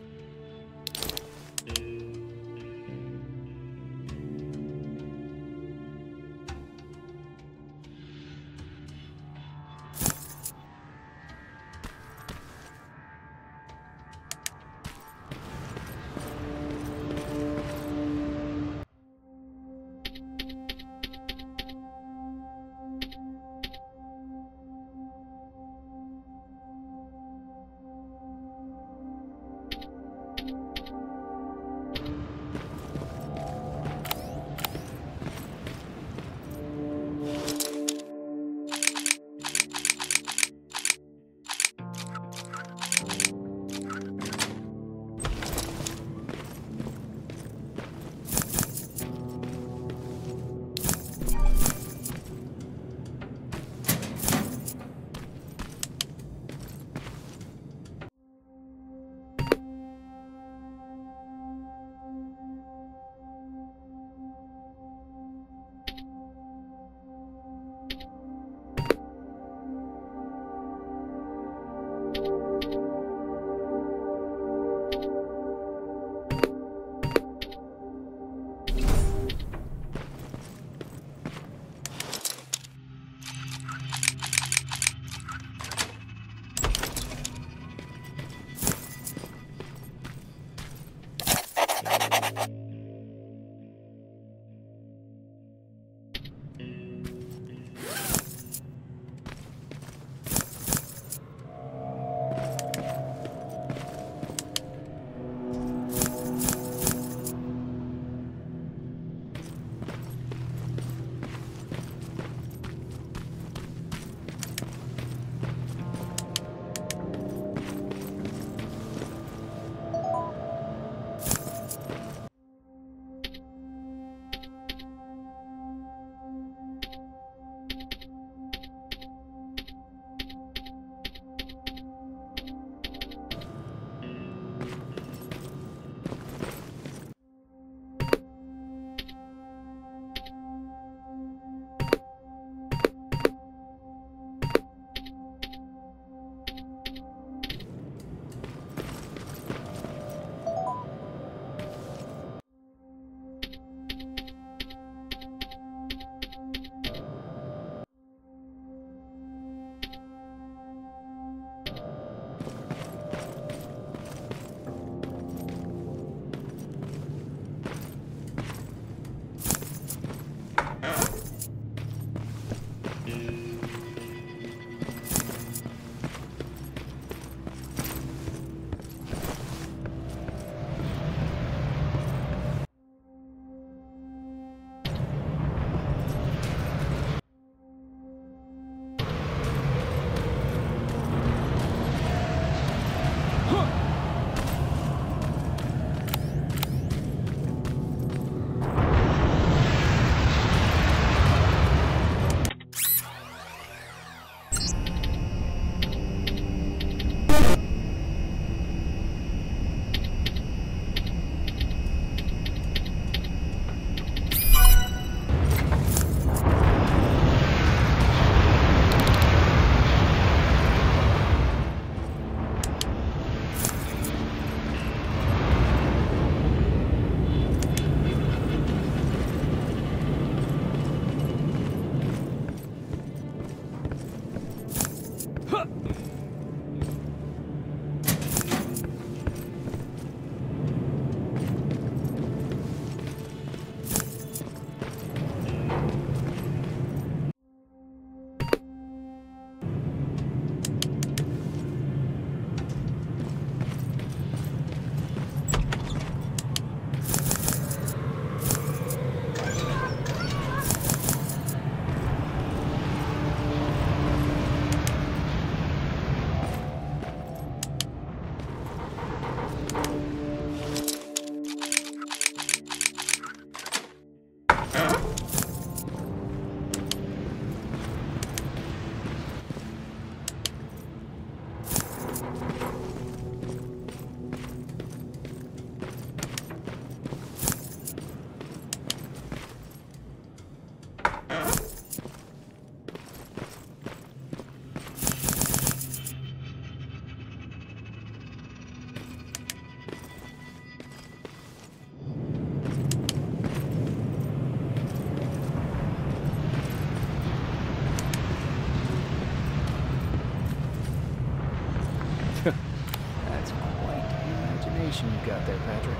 information you've got there, Patrick?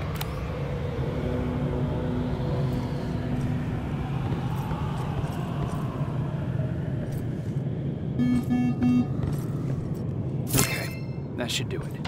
Okay, that should do it.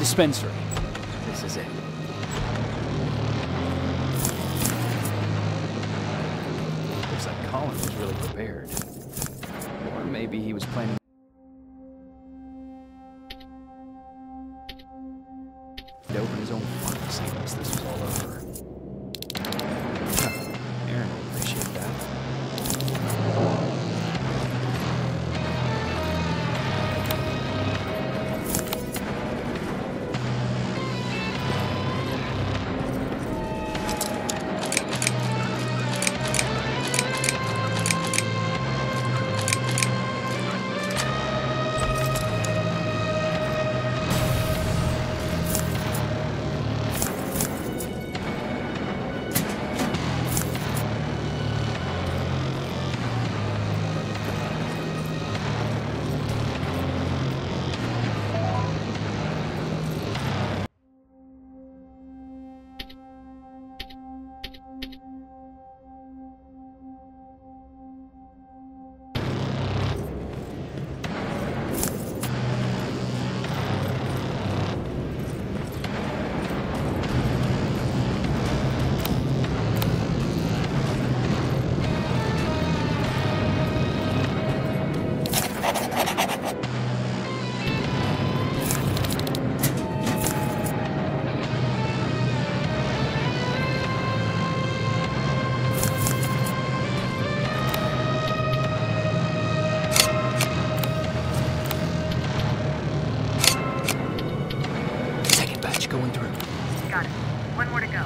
dispensary. This is it. Looks like Colin was really prepared. Or maybe he was planning to open his own pharmacy once this was all over. Aaron will appreciate that. Going through. Got it. One more to go.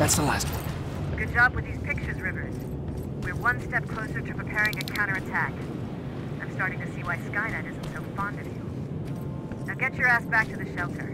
That's the last one. Good job with these pictures, Rivers. We're one step closer to preparing a counterattack. I'm starting to see why Skynet isn't so fond of you. Now get your ass back to the shelter.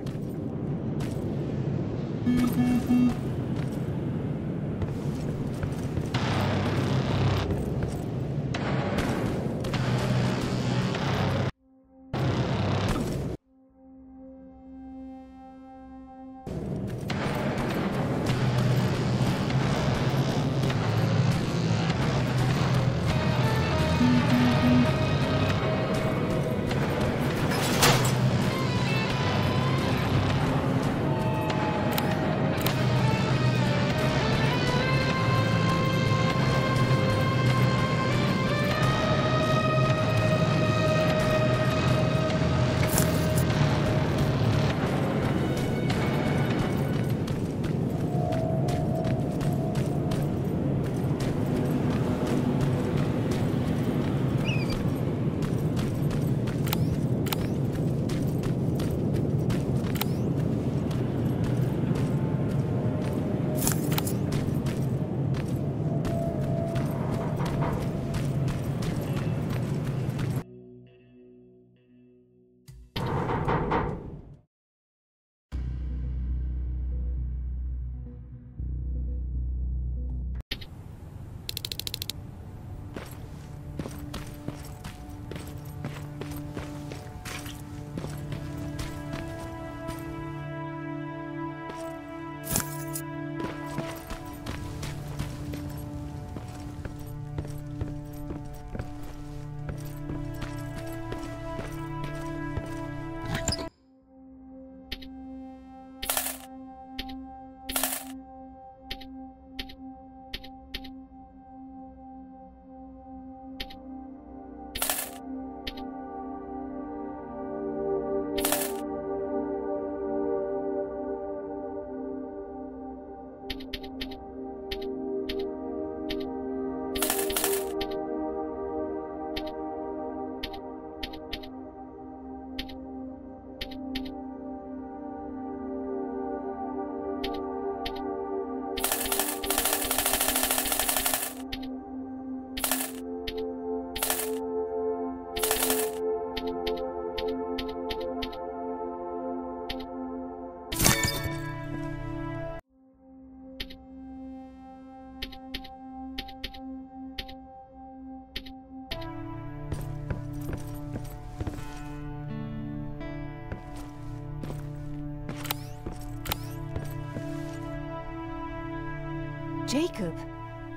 Jacob,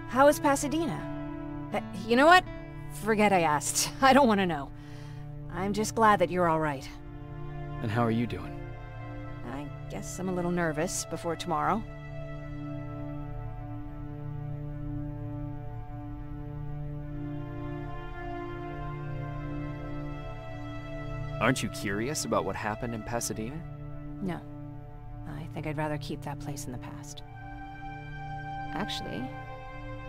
how is Pasadena? You know what? Forget I asked. I don't want to know. I'm just glad that you're all right. And how are you doing? I guess I'm a little nervous before tomorrow. Aren't you curious about what happened in Pasadena? No. I think I'd rather keep that place in the past. Actually,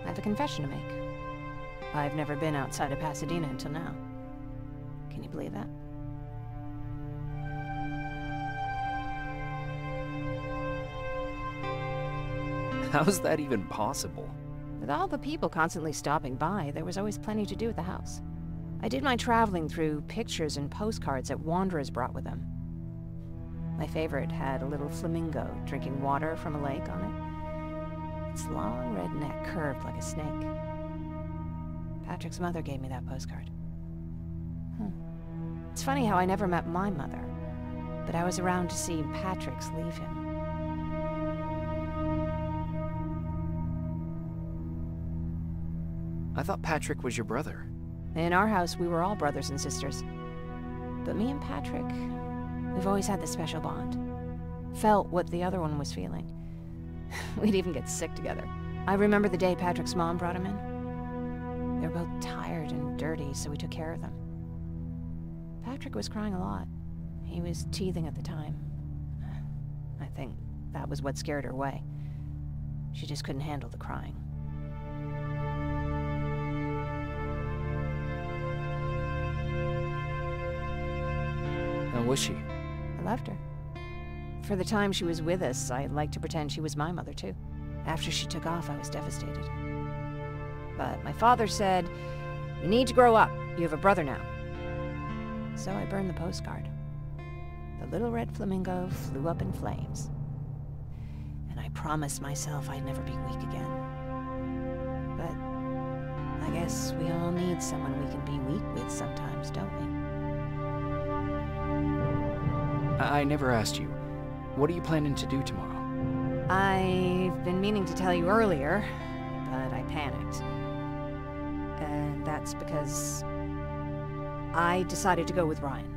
I have a confession to make. I've never been outside of Pasadena until now. Can you believe that? How's that even possible? With all the people constantly stopping by, there was always plenty to do at the house. I did my traveling through pictures and postcards that wanderers brought with them. My favorite had a little flamingo drinking water from a lake on it. Its long red neck curved like a snake. Patrick's mother gave me that postcard. It's funny how I never met my mother, but I was around to see Patrick's leave him. I thought Patrick was your brother. In our house, we were all brothers and sisters. But me and Patrick, we've always had this special bond. Felt what the other one was feeling. We'd even get sick together. I remember the day Patrick's mom brought him in. They were both tired and dirty, so we took care of them. Patrick was crying a lot. He was teething at the time. I think that was what scared her away. She just couldn't handle the crying. How was she? I loved her. For the time she was with us, I liked to pretend she was my mother, too. After she took off, I was devastated. But my father said, "You need to grow up. You have a brother now." So I burned the postcard. The little red flamingo flew up in flames. And I promised myself I'd never be weak again. But I guess we all need someone we can be weak with sometimes, don't we? I never asked you. What are you planning to do tomorrow? I've been meaning to tell you earlier, but I panicked. And that's because I decided to go with Ryan.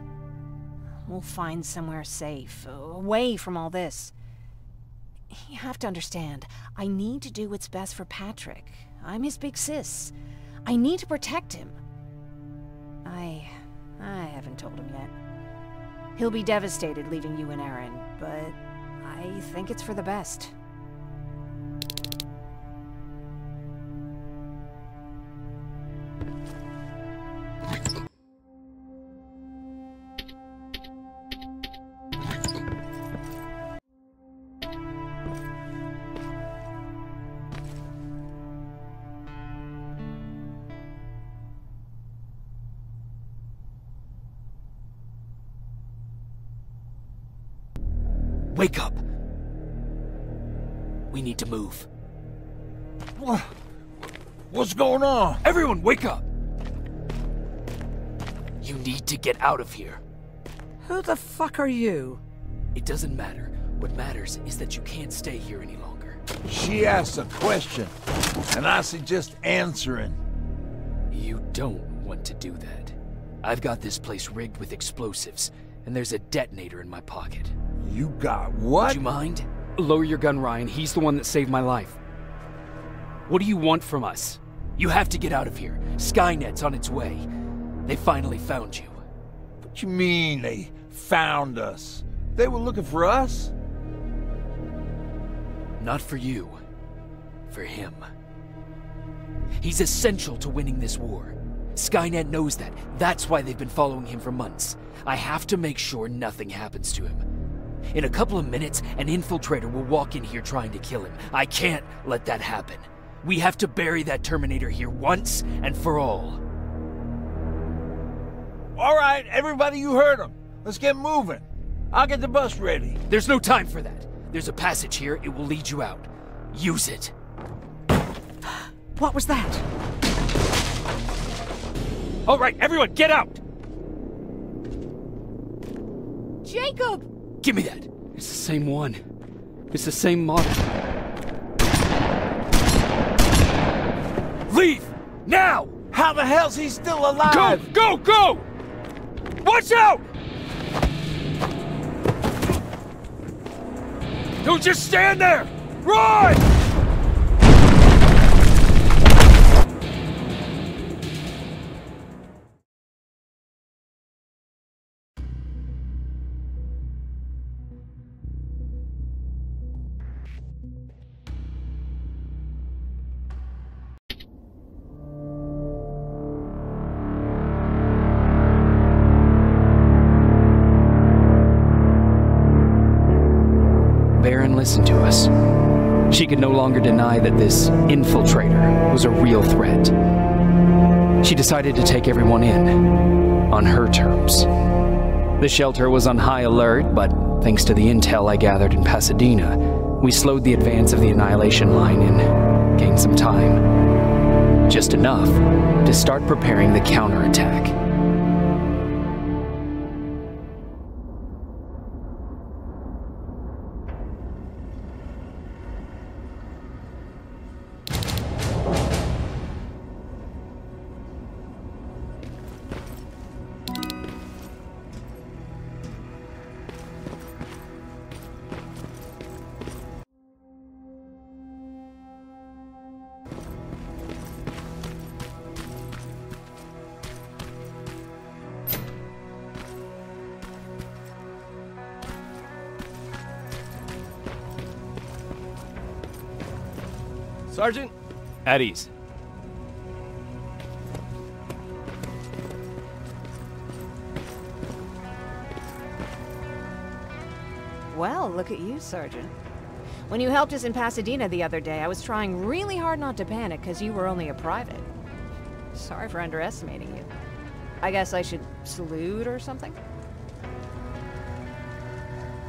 We'll find somewhere safe, away from all this. You have to understand, I need to do what's best for Patrick. I'm his big sis. I need to protect him. I haven't told him yet. He'll be devastated leaving you and Aaron, but I think it's for the best. Wake up! We need to move. What's going on? Everyone, wake up! You need to get out of here. Who the fuck are you? It doesn't matter. What matters is that you can't stay here any longer. She asked a question, and I suggest answering. You don't want to do that. I've got this place rigged with explosives, and there's a detonator in my pocket. You got what? Would you mind? Lower your gun, Ryan. He's the one that saved my life. What do you want from us? You have to get out of here. Skynet's on its way. They finally found you. What you mean they found us? They were looking for us? Not for you. For him. He's essential to winning this war. Skynet knows that. That's why they've been following him for months. I have to make sure nothing happens to him. In a couple of minutes, an infiltrator will walk in here trying to kill him. I can't let that happen. We have to bury that Terminator here once and for all. All right, everybody, you heard him. Let's get moving. I'll get the bus ready. There's no time for that. There's a passage here. It will lead you out. Use it. What was that? All right, everyone, get out! Jacob! Give me that. It's the same one. It's the same model. Leave! Now! How the hell's he still alive? Go! Go! Go! Watch out! Don't just stand there! Run! Baron listened to us. She could no longer deny that this infiltrator was a real threat. She decided to take everyone in, on her terms. The shelter was on high alert, but thanks to the intel I gathered in Pasadena, we slowed the advance of the Annihilation Line and gained some time. Just enough to start preparing the counterattack. Sergeant? At ease. Well, look at you, Sergeant. When you helped us in Pasadena the other day, I was trying really hard not to panic because you were only a private. Sorry for underestimating you. I guess I should salute or something?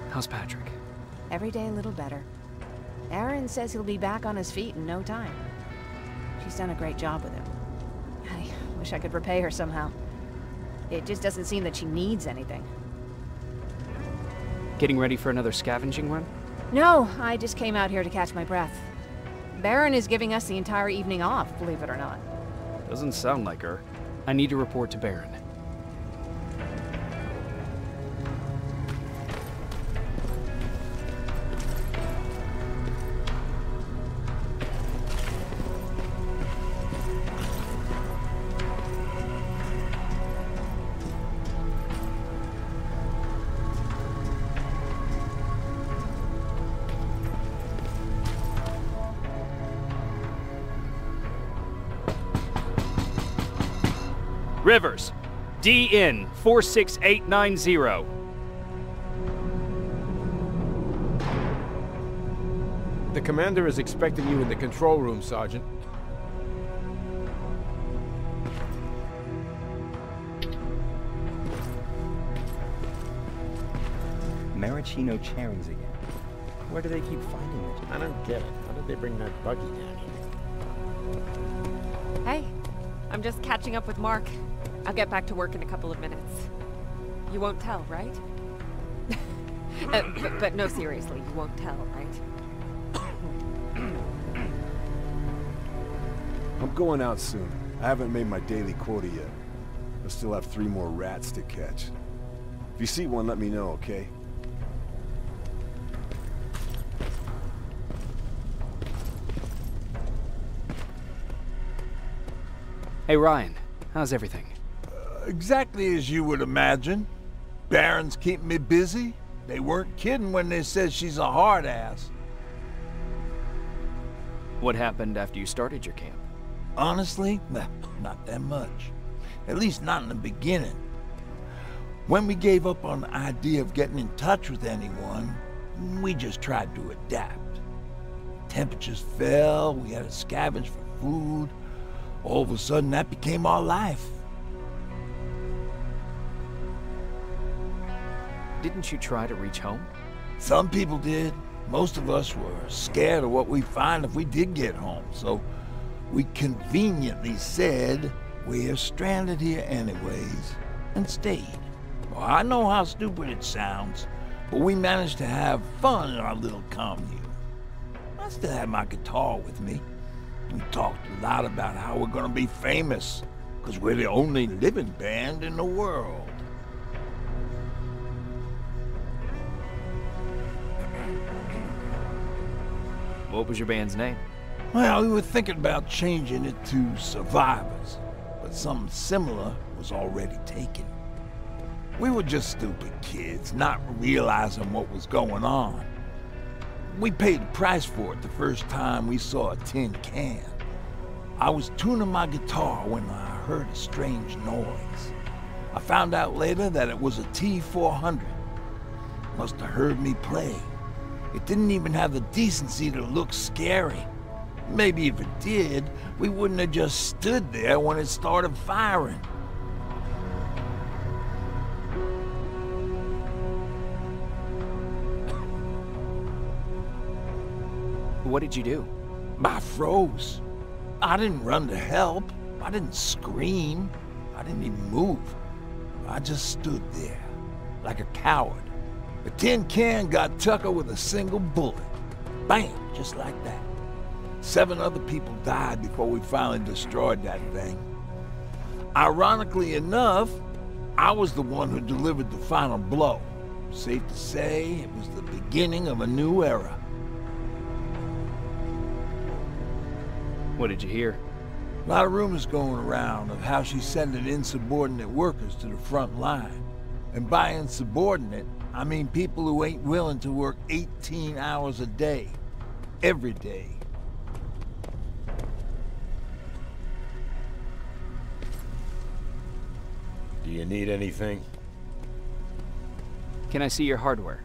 How's Patrick? Every day a little better. Aaron says he'll be back on his feet in no time. She's done a great job with him. I wish I could repay her somehow. It just doesn't seem that she needs anything. Getting ready for another scavenging run? No, I just came out here to catch my breath. Baron is giving us the entire evening off, believe it or not. Doesn't sound like her. I need to report to Baron. Rivers, DN 46890. The commander is expecting you in the control room, Sergeant. Maraschino cherries again. Where do they keep finding it? I don't get it. How did they bring that buggy down here? Hey, I'm just catching up with Mark. I'll get back to work in a couple of minutes. You won't tell, right? But no, seriously, you won't tell, right? I'm going out soon. I haven't made my daily quota yet. I still have 3 more rats to catch. If you see one, let me know, okay? Hey Ryan, how's everything? Exactly as you would imagine. Baron's keeping me busy. They weren't kidding when they said she's a hard ass. What happened after you started your camp? Honestly, well, not that much. At least not in the beginning. When we gave up on the idea of getting in touch with anyone, we just tried to adapt. Temperatures fell, we had to scavenge for food. All of a sudden, that became our life. Didn't you try to reach home? Some people did. Most of us were scared of what we'd find if we did get home, so we conveniently said, we're stranded here anyways, and stayed. Well, I know how stupid it sounds, but we managed to have fun in our little commune. I still had my guitar with me. We talked a lot about how we're gonna be famous, because we're the only living band in the world. What was your band's name? Well, we were thinking about changing it to Survivors, but something similar was already taken. We were just stupid kids, not realizing what was going on. We paid the price for it the first time we saw a tin can. I was tuning my guitar when I heard a strange noise. I found out later that it was a T-400. Must have heard me play. It didn't even have the decency to look scary. Maybe if it did, we wouldn't have just stood there when it started firing. What did you do? I froze. I didn't run to help. I didn't scream. I didn't even move. I just stood there, like a coward. The tin can got Tucker with a single bullet. Bam, just like that. 7 other people died before we finally destroyed that thing. Ironically enough, I was the one who delivered the final blow. Safe to say, it was the beginning of a new era. What did you hear? A lot of rumors going around of how she's sending insubordinate workers to the front line. And by insubordinate, I mean people who ain't willing to work 18 hours a day, every day. Do you need anything? Can I see your hardware?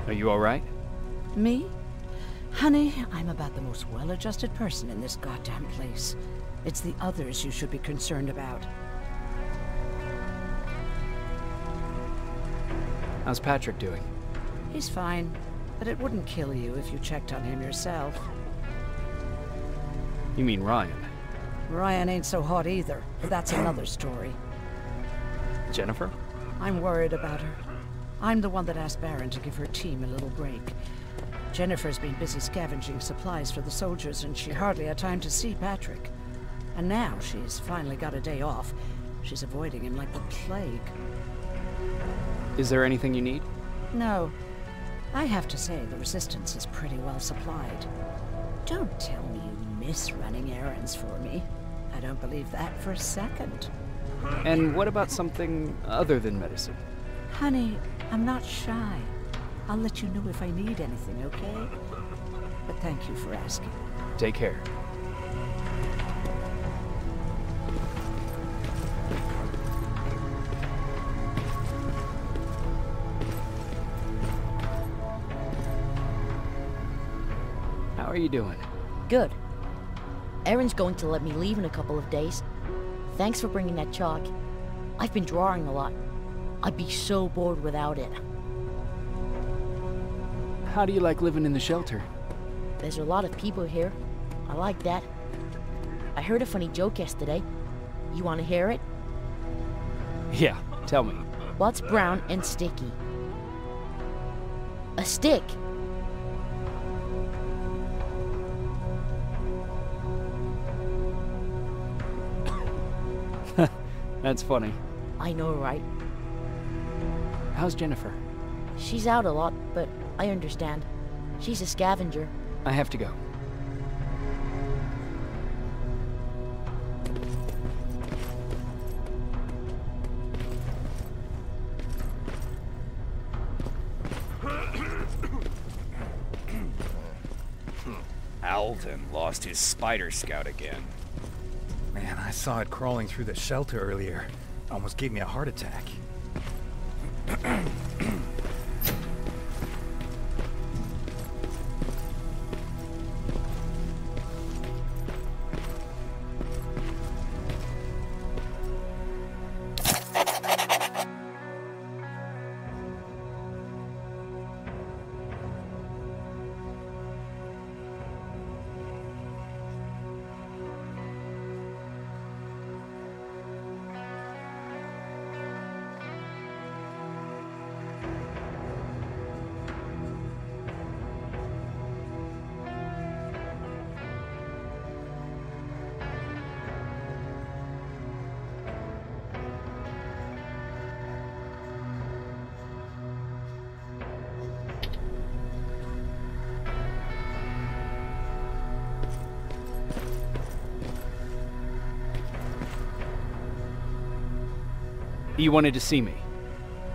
Are you alright? Me? Honey, I'm about the most well-adjusted person in this goddamn place. It's the others you should be concerned about. How's Patrick doing? He's fine, but it wouldn't kill you if you checked on him yourself. You mean Ryan? Ryan ain't so hot either, but that's another story. Jennifer? I'm worried about her. I'm the one that asked Baron to give her team a little break. Jennifer's been busy scavenging supplies for the soldiers, and she hardly had time to see Patrick. And now she's finally got a day off. She's avoiding him like the plague. Is there anything you need? No. I have to say, the Resistance is pretty well supplied. Don't tell me you miss running errands for me. I don't believe that for a second. And what about something other than medicine? Honey, I'm not shy. I'll let you know if I need anything, okay? But thank you for asking. Take care. How are you doing? Good. Erin's going to let me leave in a couple of days. Thanks for bringing that chalk. I've been drawing a lot. I'd be so bored without it. How do you like living in the shelter? There's a lot of people here. I like that. I heard a funny joke yesterday. You want to hear it? Yeah, tell me. What's brown and sticky? A stick. That's funny. I know, right? How's Jennifer? She's out a lot, but I understand. She's a scavenger. I have to go. Alvin lost his spider scout again. Man, I saw it crawling through the shelter earlier. Almost gave me a heart attack. You wanted to see me?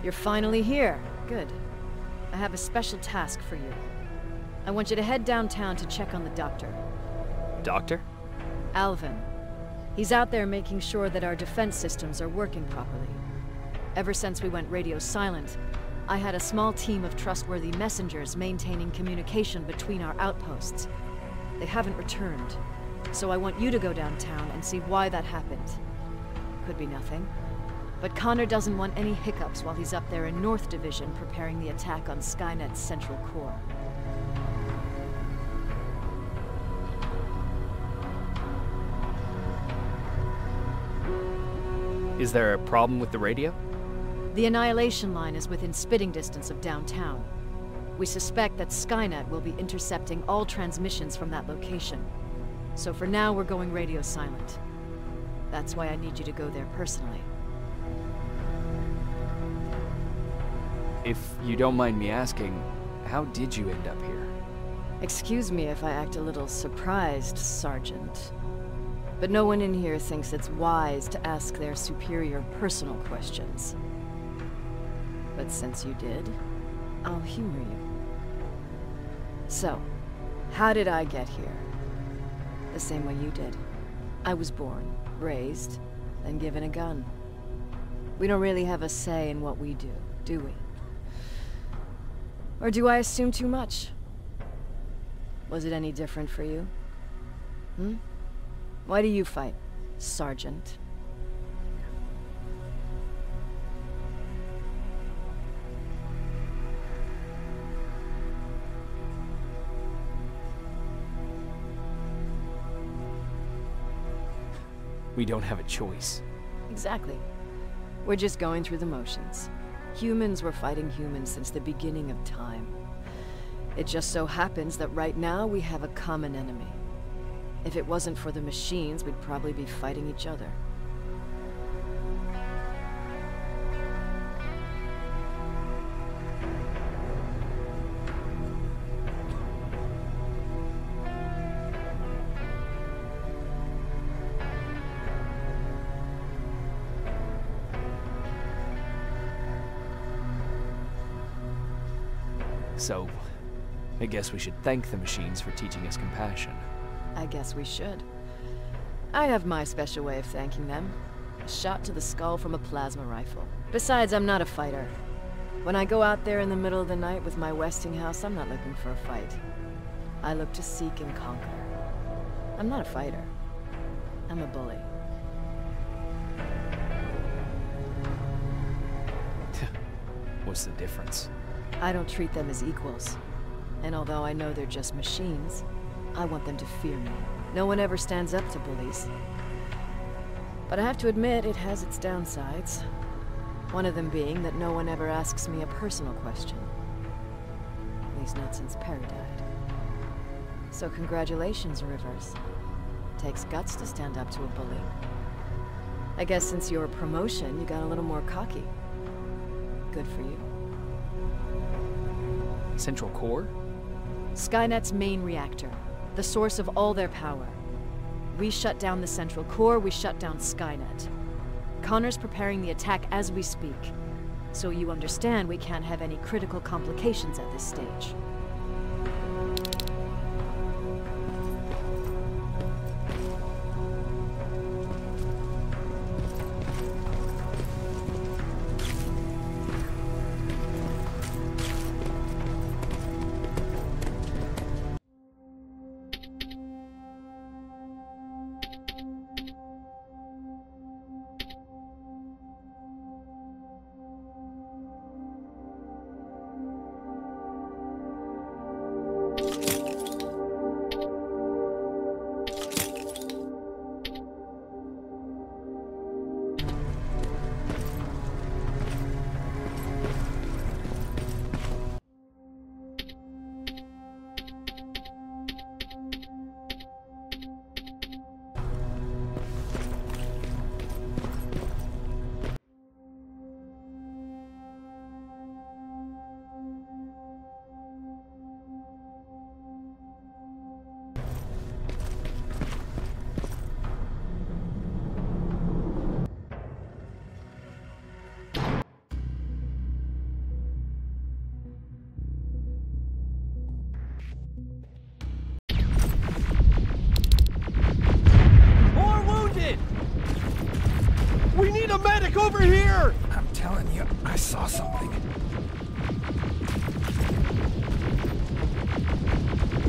You're finally here. Good. I have a special task for you. I want you to head downtown to check on the doctor. Doctor? Alvin. He's out there making sure that our defense systems are working properly. Ever since we went radio silent, I had a small team of trustworthy messengers maintaining communication between our outposts. They haven't returned, so I want you to go downtown and see why that happened. Could be nothing. But Connor doesn't want any hiccups while he's up there in North Division preparing the attack on Skynet's central core. Is there a problem with the radio? The Annihilation Line is within spitting distance of downtown. We suspect that Skynet will be intercepting all transmissions from that location. So for now, we're going radio silent. That's why I need you to go there personally. If you don't mind me asking, how did you end up here? Excuse me if I act a little surprised, Sergeant. But no one in here thinks it's wise to ask their superior personal questions. But since you did, I'll humor you. So, how did I get here? The same way you did. I was born, raised, then given a gun. We don't really have a say in what we do we? Or do I assume too much? Was it any different for you? Hmm? Why do you fight, Sergeant? We don't have a choice. Exactly. We're just going through the motions. Humans were fighting humans since the beginning of time. It just so happens that right now we have a common enemy. If it wasn't for the machines, we'd probably be fighting each other. So, I guess we should thank the machines for teaching us compassion. I guess we should. I have my special way of thanking them. A shot to the skull from a plasma rifle. Besides, I'm not a fighter. When I go out there in the middle of the night with my Westinghouse, I'm not looking for a fight. I look to seek and conquer. I'm not a fighter. I'm a bully. What's the difference? I don't treat them as equals. And although I know they're just machines, I want them to fear me. No one ever stands up to bullies. But I have to admit, it has its downsides. One of them being that no one ever asks me a personal question. At least not since Perry died. So congratulations, Rivers. Takes guts to stand up to a bully. I guess since your promotion, you got a little more cocky. Good for you. Central Core? Skynet's main reactor. The source of all their power. We shut down the Central Core, we shut down Skynet. Connor's preparing the attack as we speak. So you understand we can't have any critical complications at this stage. Over here! I'm telling you, I saw something.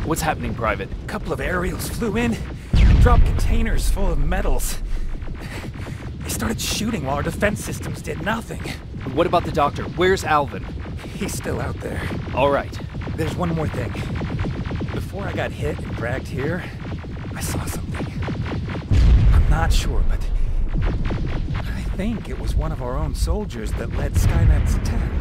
What's happening, Private? A couple of aerials flew in and dropped containers full of metals. They started shooting while our defense systems did nothing. What about the doctor? Where's Alvin? He's still out there. All right. There's one more thing. Before I got hit and dragged here, I saw something. I'm not sure, but I think it was one of our own soldiers that led Skynet's attack.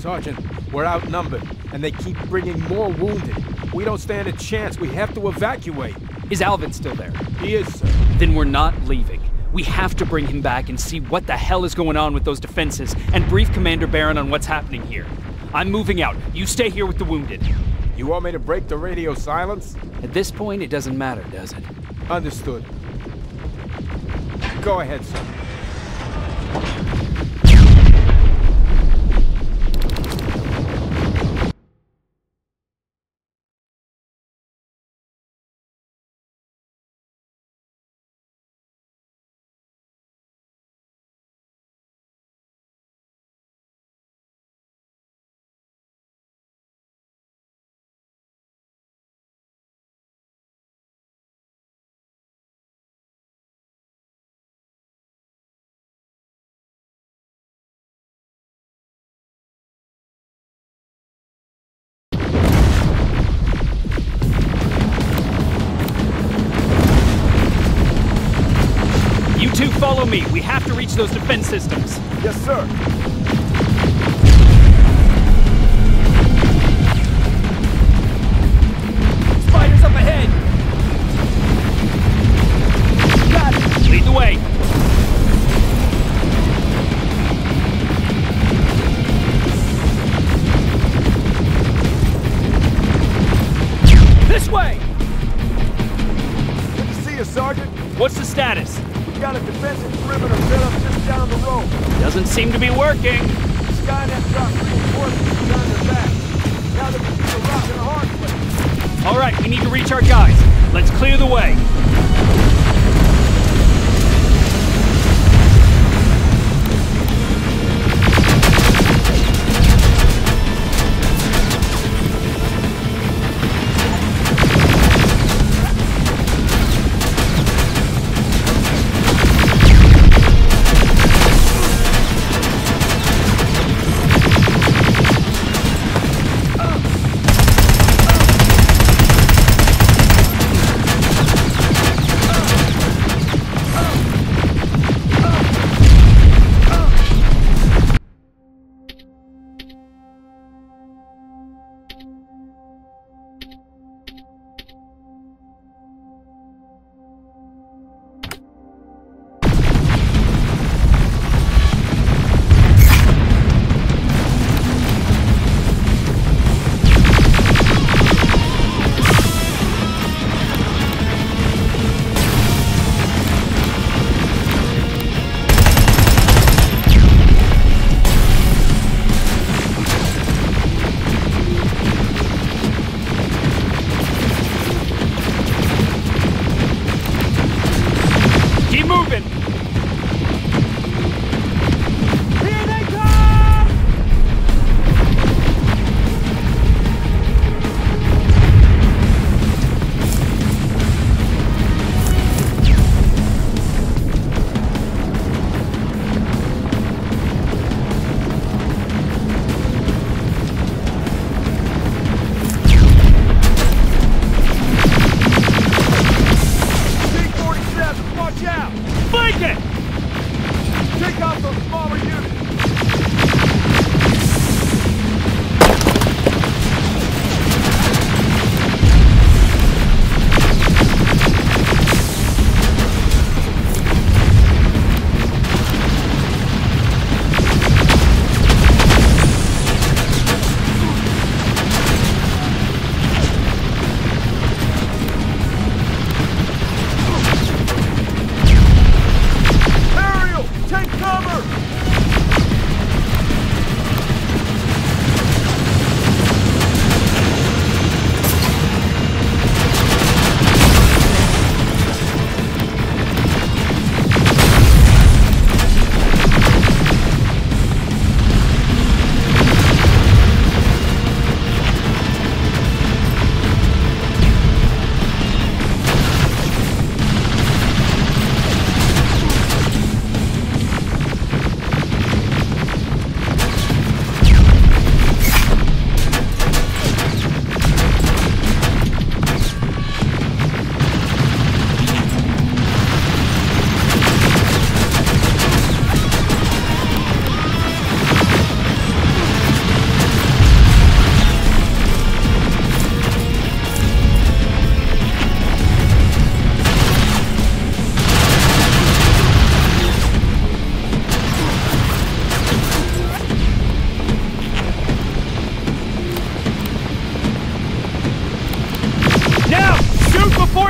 Sergeant, we're outnumbered, and they keep bringing more wounded. We don't stand a chance. We have to evacuate. Is Alvin still there? He is, sir. Then we're not leaving. We have to bring him back and see what the hell is going on with those defenses and brief Commander Barron on what's happening here. I'm moving out. You stay here with the wounded. You want me to break the radio silence? At this point, it doesn't matter, does it? Understood. Go ahead, sir. Follow me. We have to reach those defense systems. Yes, sir. Spiders up ahead. Got it. Lead the way. This way. Good to see you, Sergeant. What's the status? Got a defensive perimeter set up just down the road. Doesn't seem to be working. Skynet dropped reinforcements behind their back. Now they're between a rock and a hard place. All right, we need to reach our guys. Let's clear the way.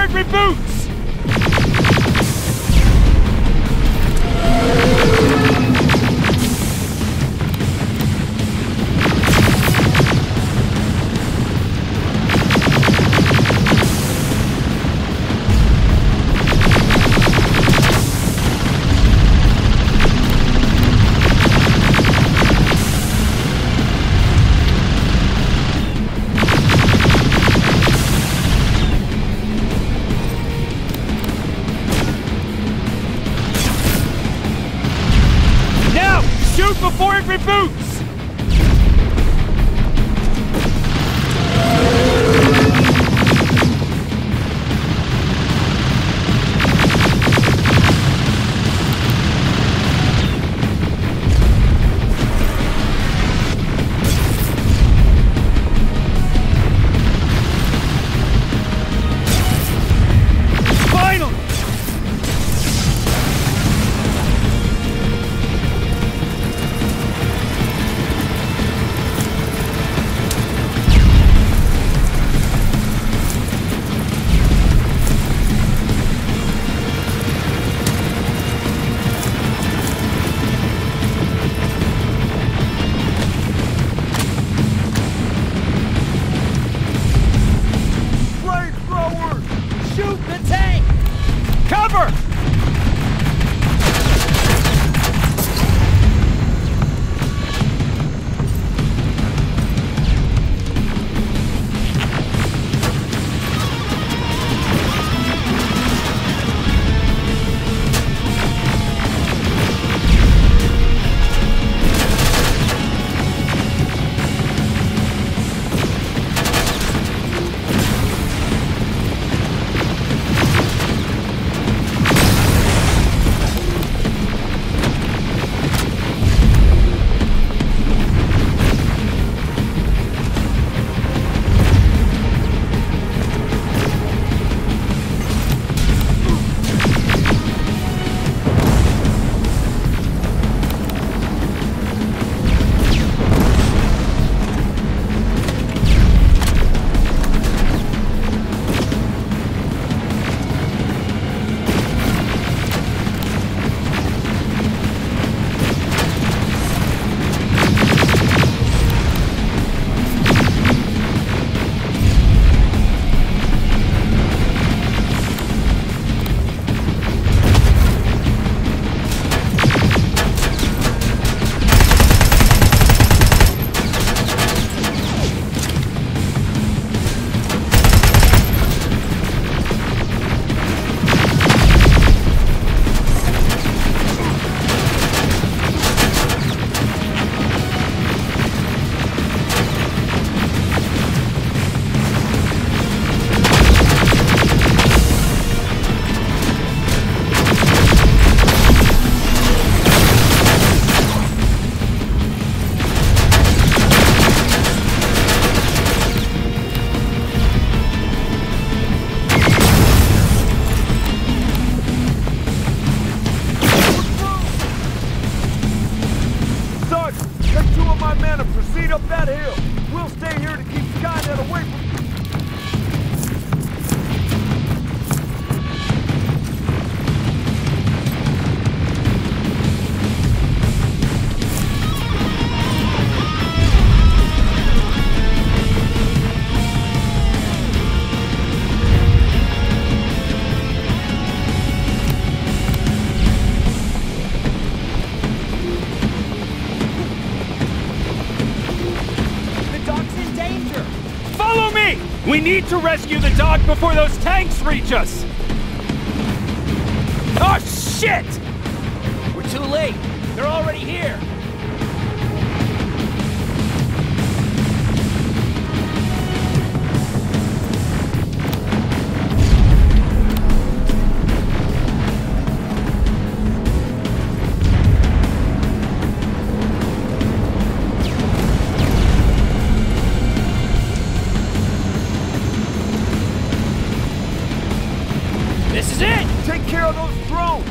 before it reboots! Shoot before it reboots! Finally! Cover! up that hill. We'll stay here to keep Skynet away from... We need to rescue the dog before those tanks reach us! Oh, shit! We're too late. They're already here. This is it! Take care of those drones!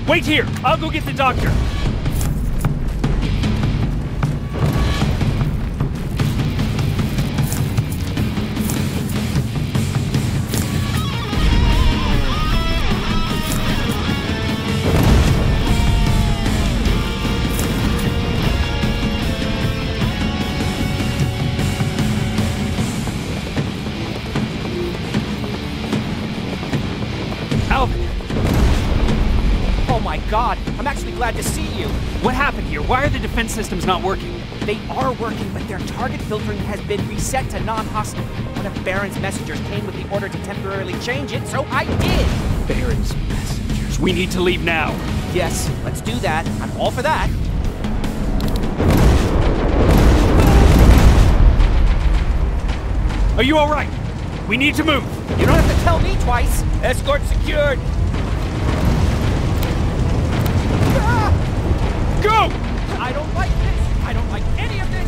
Wait here! I'll go get the doctor! God, I'm actually glad to see you. What happened here? Why are the defense systems not working? They are working, but their target filtering has been reset to non-hostile. One of Baron's messengers came with the order to temporarily change it, so I did! Baron's messengers. We need to leave now. Yes, let's do that. I'm all for that. Are you all right? We need to move. You don't have to tell me twice. Escort secured. Go! I don't like this! I don't like any of this!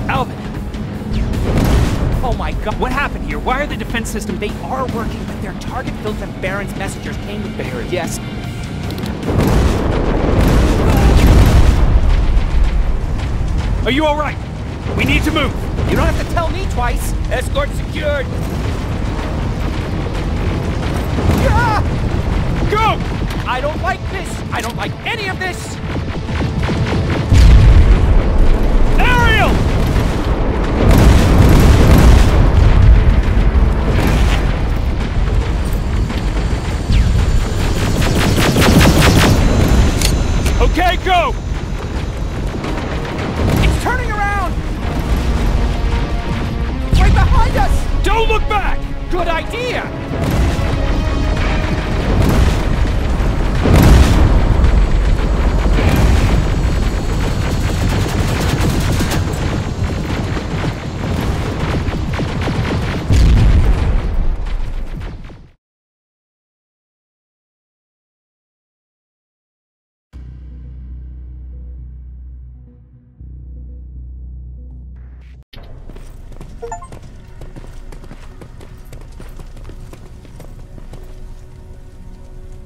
Alvin! Oh my God! What happened here? Why are the defense systems... They are working, but their target filter Baron's messengers came with Baron. Yes. Are you all right? We need to move. You don't have to tell me twice. Escort secured. Go! I don't like this. I don't like any of this. Ariel! Okay, go! Turning around! It's right behind us! Don't look back! Good idea!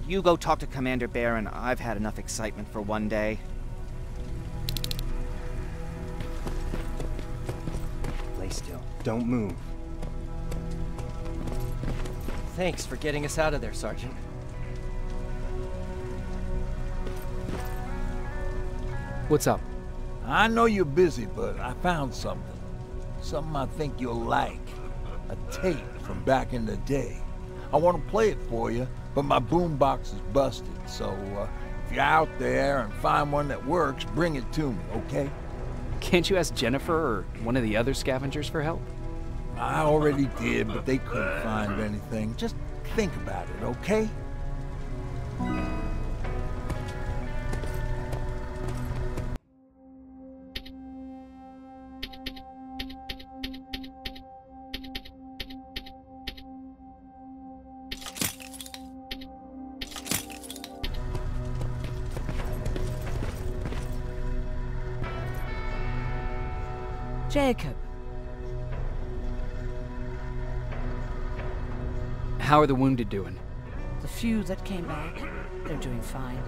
You go talk to Commander Baron. I've had enough excitement for one day. Lay still. Don't move. Thanks for getting us out of there, Sergeant. What's up? I know you're busy, but I found something. Something I think you'll like. A tape from back in the day. I want to play it for you, but my boombox is busted, so if you're out there and find one that works, bring it to me, okay? Can't you ask Jennifer or one of the other scavengers for help? I already did, but they couldn't find anything. Just think about it, okay? Jacob. How are the wounded doing? The few that came back, they're doing fine.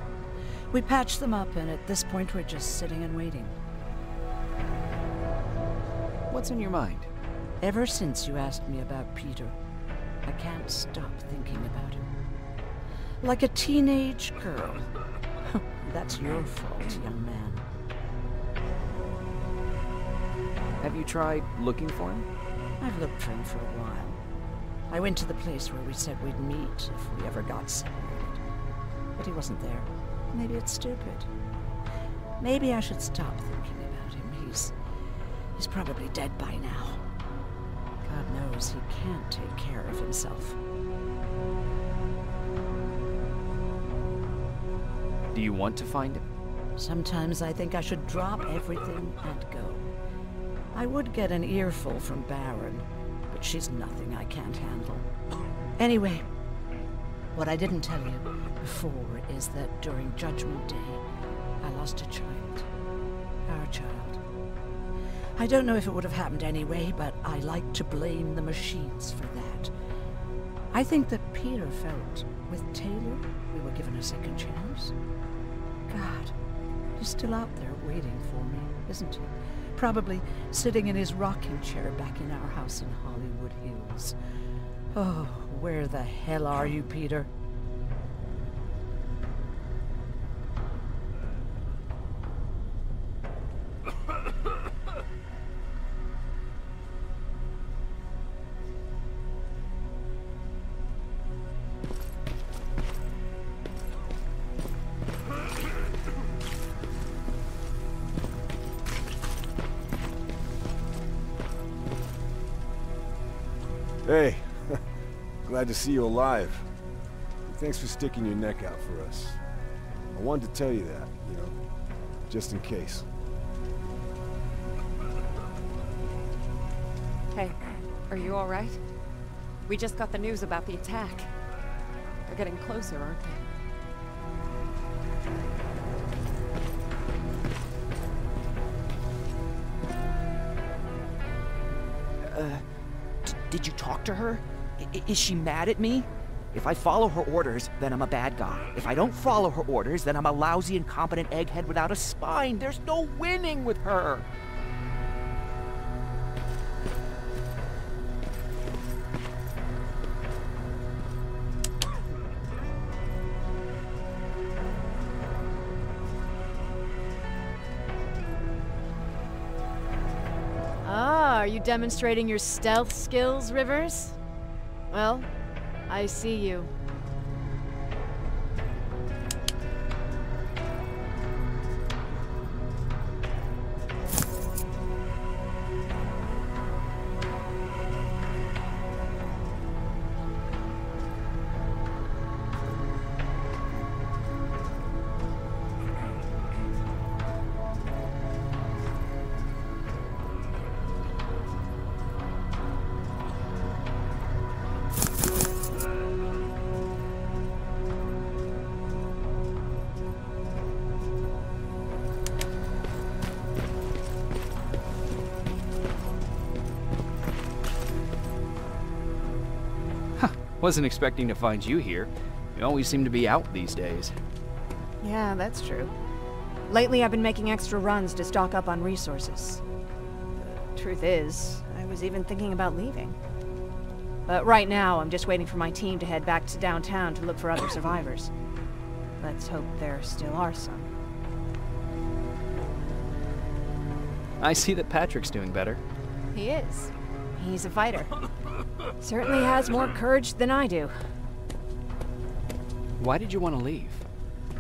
We patched them up, and at this point we're just sitting and waiting. What's on your mind? Ever since you asked me about Peter, I can't stop thinking about him. Like a teenage girl. That's your fault, young man. Have you tried looking for him? I've looked for him for a while. I went to the place where we said we'd meet if we ever got separated. But he wasn't there. Maybe it's stupid. Maybe I should stop thinking about him. He's probably dead by now. God knows he can't take care of himself. Do you want to find him? Sometimes I think I should drop everything and go. I would get an earful from Baron, but she's nothing I can't handle. Anyway, What I didn't tell you before is that during Judgment Day, I lost a child. Our child. I don't know if it would have happened anyway, but I like to blame the machines for that. I think that Peter felt with Taylor we were given a second chance. God, he's still out there waiting for me, isn't he? Probably sitting in his rocking chair back in our house in Hollywood Hills. Oh, where the hell are you, Peter? Hey, glad to see you alive. Thanks for sticking your neck out for us. I wanted to tell you that, you know, just in case. Hey, are you all right? We just got the news about the attack. They're getting closer, aren't they? Did you talk to her? Is she mad at me? If I follow her orders, then I'm a bad guy. If I don't follow her orders, then I'm a lousy, incompetent egghead without a spine. There's no winning with her. Are you demonstrating your stealth skills, Rivers? Well, I see you. Wasn't expecting to find you here. You always seem to be out these days. Yeah, that's true. Lately I've been making extra runs to stock up on resources. The truth is, I was even thinking about leaving. But right now, I'm just waiting for my team to head back to downtown to look for other survivors. Let's hope there still are some. I see that Patrick's doing better. He is. He's a fighter. Certainly has more courage than I do. Why did you want to leave?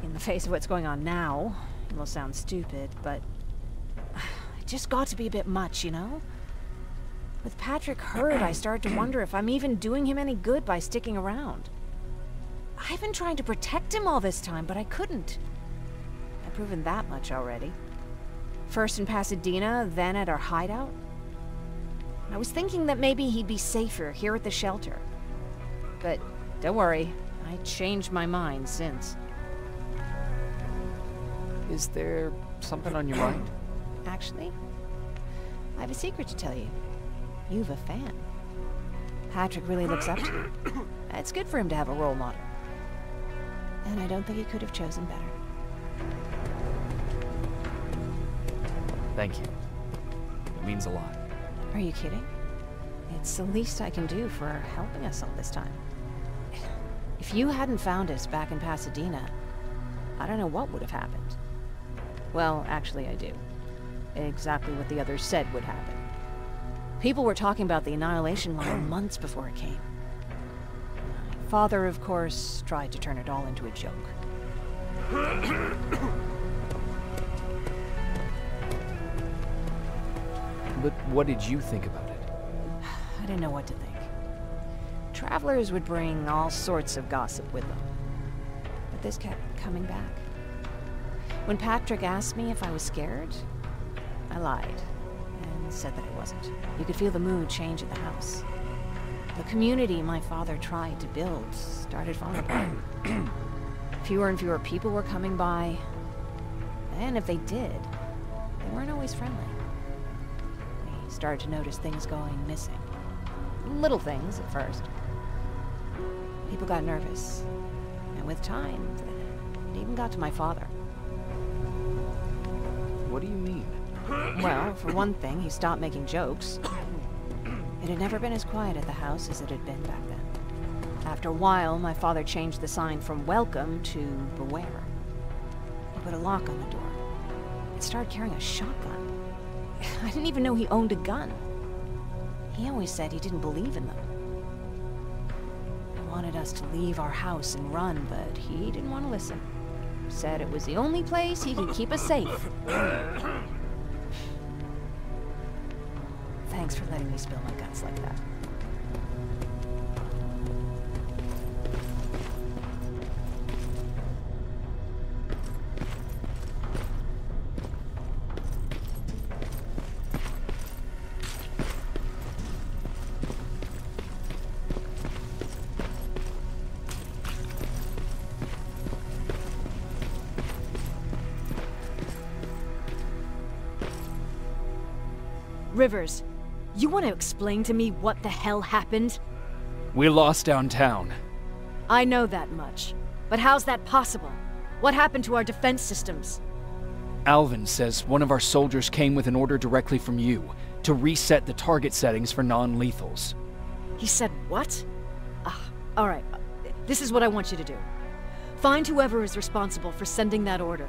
In the face of what's going on now, it will sound stupid, but it just got to be a bit much, you know? With Patrick hurt, I started to wonder if I'm even doing him any good by sticking around. I've been trying to protect him all this time, but I couldn't. I've proven that much already. First in Pasadena, then at our hideout. I was thinking that maybe he'd be safer here at the shelter. But don't worry, I changed my mind since. Is there something on your mind? Actually, I have a secret to tell you. You've a fan. Patrick really looks up to you. It's good for him to have a role model. And I don't think he could have chosen better. Thank you. It means a lot. Are you kidding? It's the least I can do for helping us all this time. If you hadn't found us back in Pasadena, I don't know what would have happened. Well, actually I do. Exactly what the others said would happen. People were talking about the Annihilation Line months before it came. My father, of course, tried to turn it all into a joke. But what did you think about it? I didn't know what to think. Travelers would bring all sorts of gossip with them. But this kept coming back. When Patrick asked me if I was scared, I lied and said that I wasn't. You could feel the mood change at the house. The community my father tried to build started falling apart. Fewer and fewer people were coming by, and if they did, they weren't always friendly. We started to notice things going missing. Little things at first. People got nervous, and with time, it even got to my father. What do you mean? Well, for one thing, he stopped making jokes. It had never been as quiet at the house as it had been back then. After a while, my father changed the sign from welcome to beware. He put a lock on the door. It started carrying a shotgun. I didn't even know he owned a gun. He always said he didn't believe in them. He wanted us to leave our house and run, but he didn't want to listen. Said it was the only place he could keep us safe. Thanks for letting me spill my guts like that. Rivers, you want to explain to me what the hell happened? We lost downtown. I know that much. But how's that possible? What happened to our defense systems? Alvin says one of our soldiers came with an order directly from you to reset the target settings for non-lethals. He said what? Alright, this is what I want you to do. Find whoever is responsible for sending that order.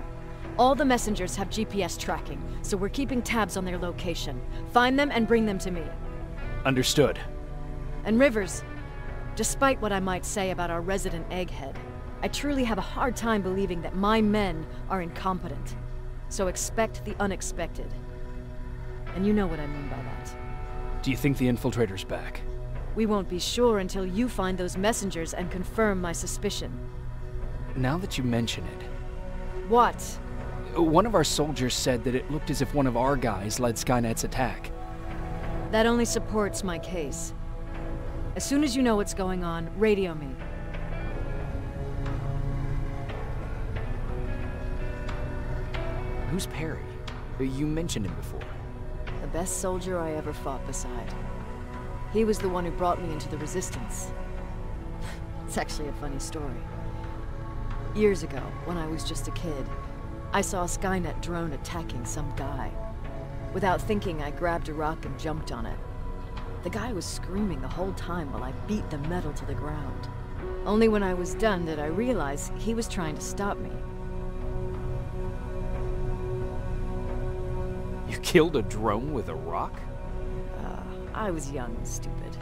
All the messengers have GPS tracking, so we're keeping tabs on their location. Find them and bring them to me. Understood. And Rivers, despite what I might say about our resident egghead, I truly have a hard time believing that my men are incompetent. So expect the unexpected. And you know what I mean by that. Do you think the infiltrator's back? We won't be sure until you find those messengers and confirm my suspicion. Now that you mention it... What? One of our soldiers said that it looked as if one of our guys led Skynet's attack. That only supports my case. As soon as you know what's going on, radio me. Who's Perry? You mentioned him before. The best soldier I ever fought beside. He was the one who brought me into the Resistance. It's actually a funny story. Years ago, when I was just a kid, I saw a Skynet drone attacking some guy. Without thinking, I grabbed a rock and jumped on it. The guy was screaming the whole time while I beat the metal to the ground. Only when I was done did I realize he was trying to stop me. You killed a drone with a rock? I was young and stupid.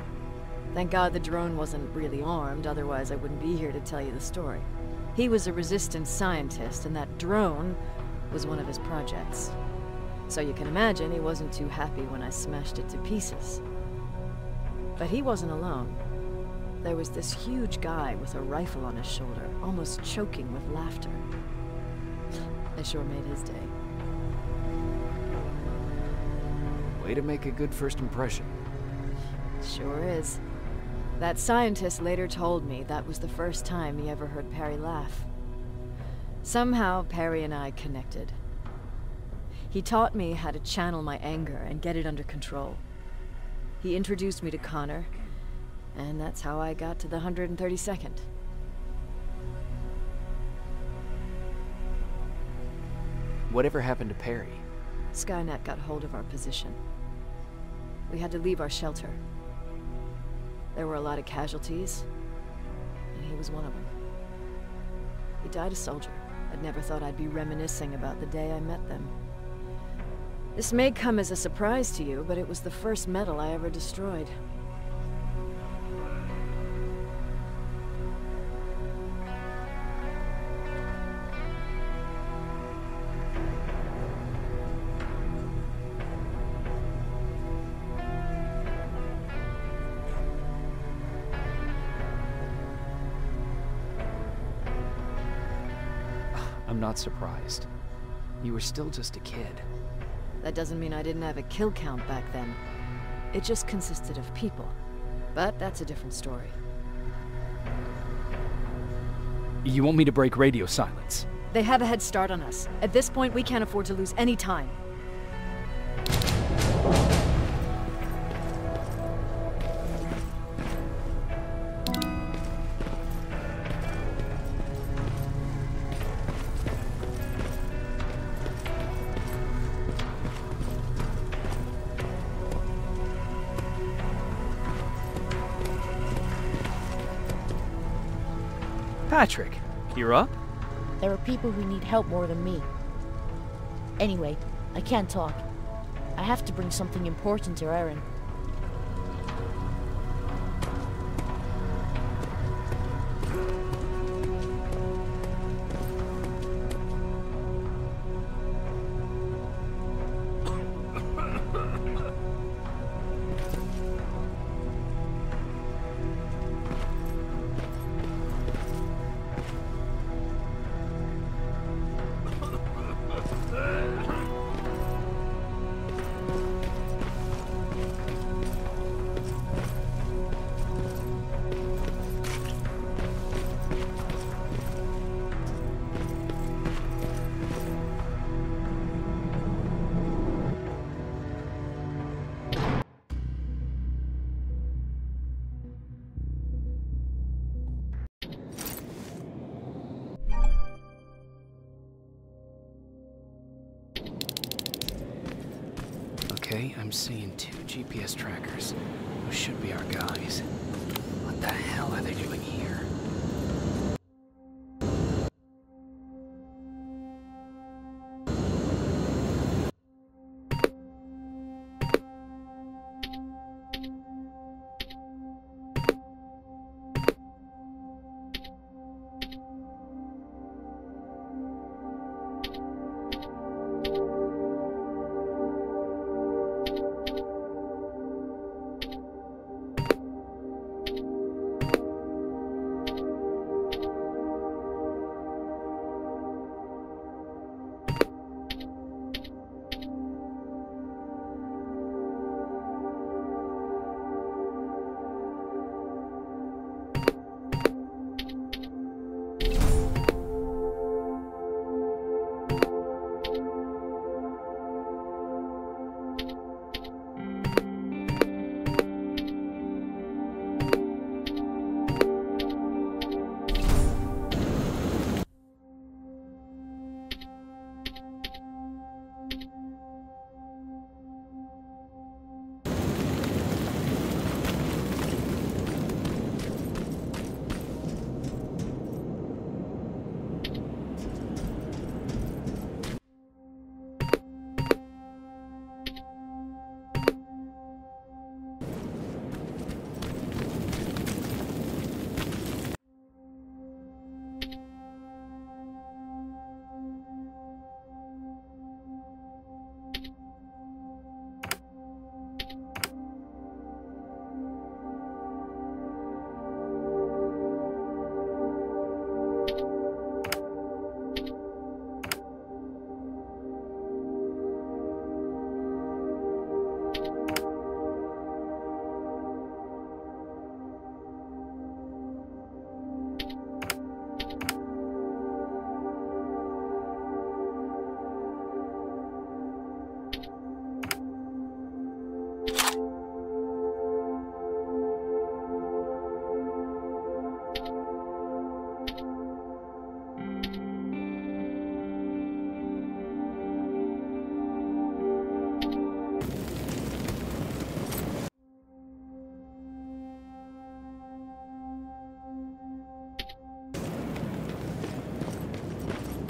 Thank God the drone wasn't really armed, otherwise I wouldn't be here to tell you the story. He was a Resistance scientist, and that drone was one of his projects. So you can imagine he wasn't too happy when I smashed it to pieces. But he wasn't alone. There was this huge guy with a rifle on his shoulder, almost choking with laughter. I sure made his day. Way to make a good first impression. Sure is. That scientist later told me that was the first time he ever heard Perry laugh. Somehow, Perry and I connected. He taught me how to channel my anger and get it under control. He introduced me to Connor, and that's how I got to the 132nd. Whatever happened to Perry? Skynet got hold of our position. We had to leave our shelter. There were a lot of casualties, and he was one of them. He died a soldier. I'd never thought I'd be reminiscing about the day I met them. This may come as a surprise to you, but it was the first metal I ever destroyed. I'm not surprised. You were still just a kid. That doesn't mean I didn't have a kill count back then. It just consisted of people. But that's a different story. You want me to break radio silence? They have a head start on us. At this point, we can't afford to lose any time. Patrick, you're up? There are people who need help more than me. Anyway, I can't talk. I have to bring something important to Erin. Okay, I'm seeing 2 GPS trackers. Those should be our guys. What the hell are they doing here?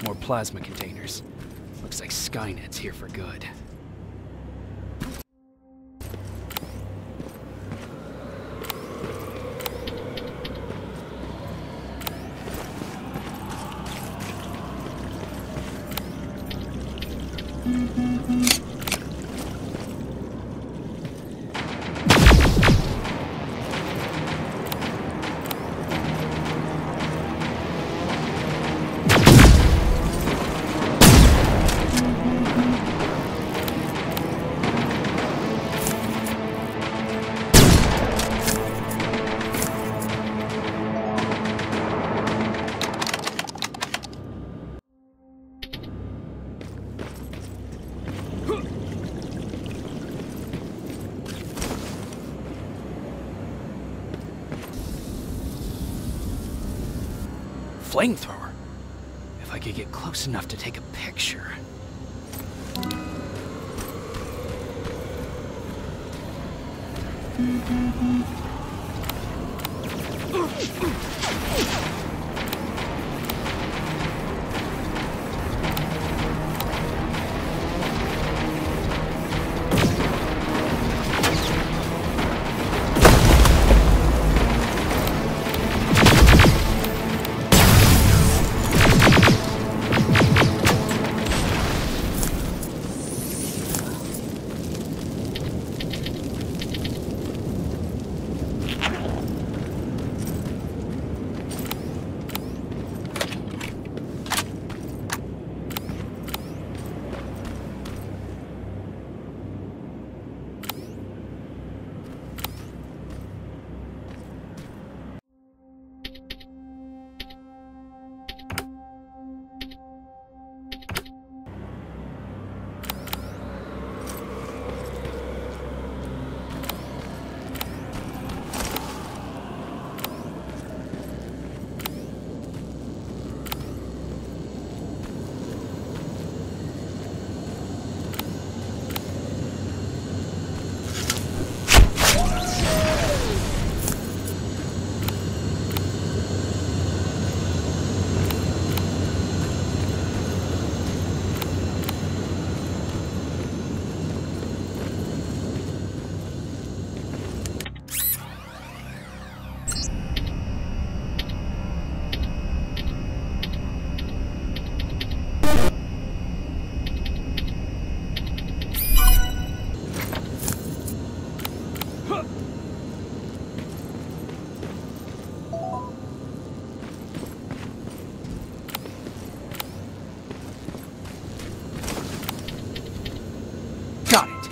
More plasma containers. Looks like Skynet's here for good. flamethrower. If I could get close enough to take a picture. Got it.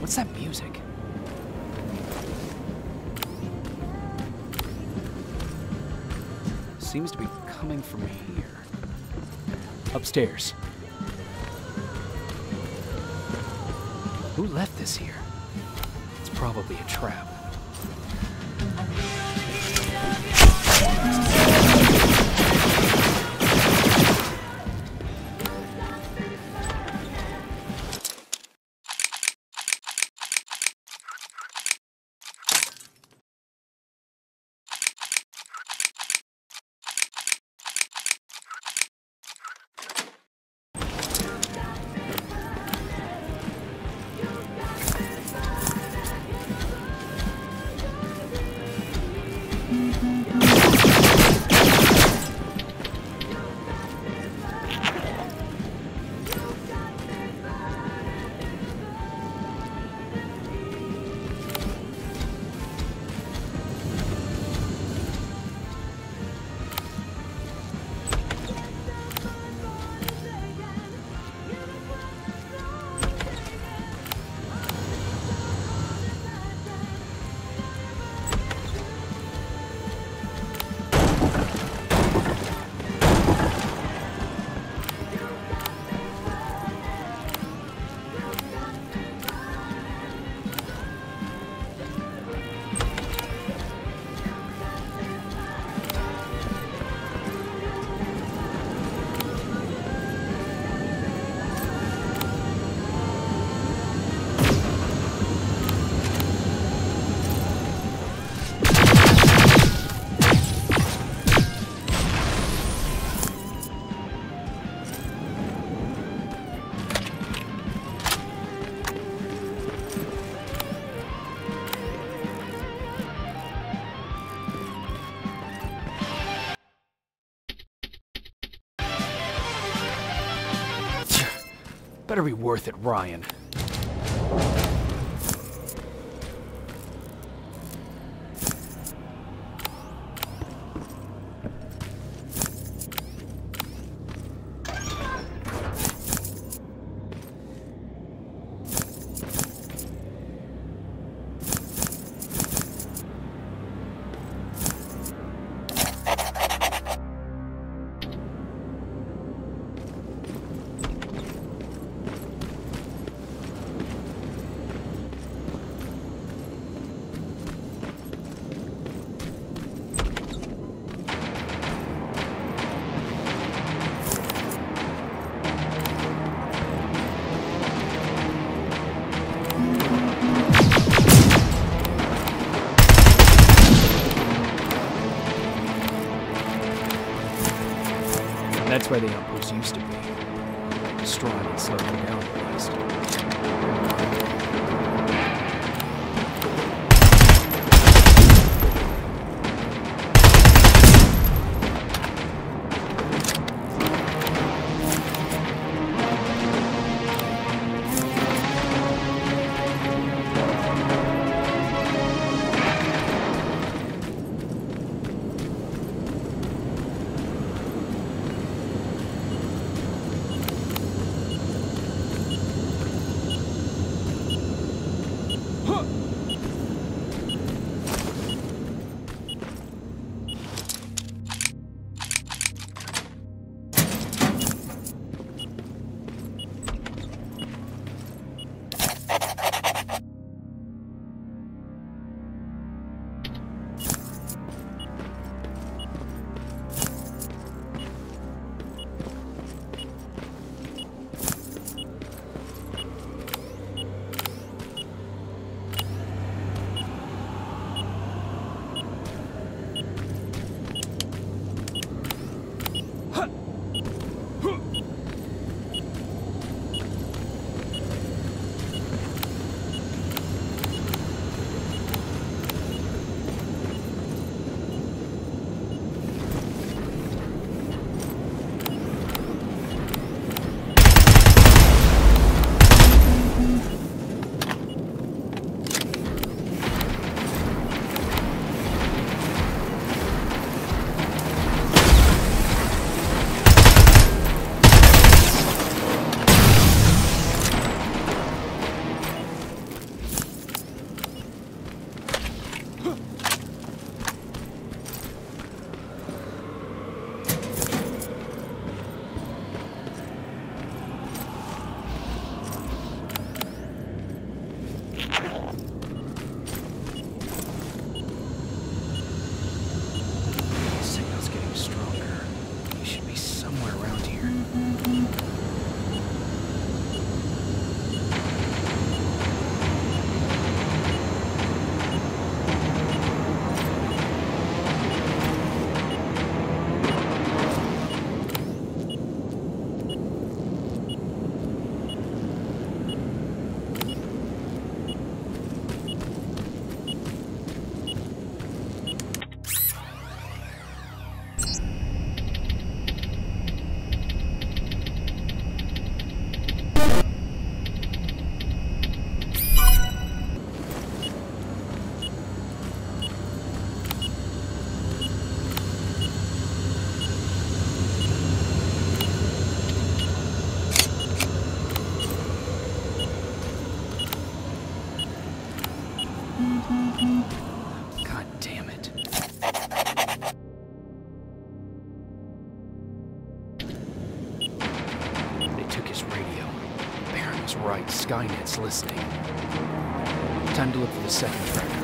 What's that music? Seems to be coming from here. Upstairs. Who left this here? It's probably a trap. Better be worth it, Ryan. That's where the outpost used to be. Destroying and slowing them down, at least. God damn it. They took his radio. Baron was right. Skynet's listening. Time to look for the second tracker.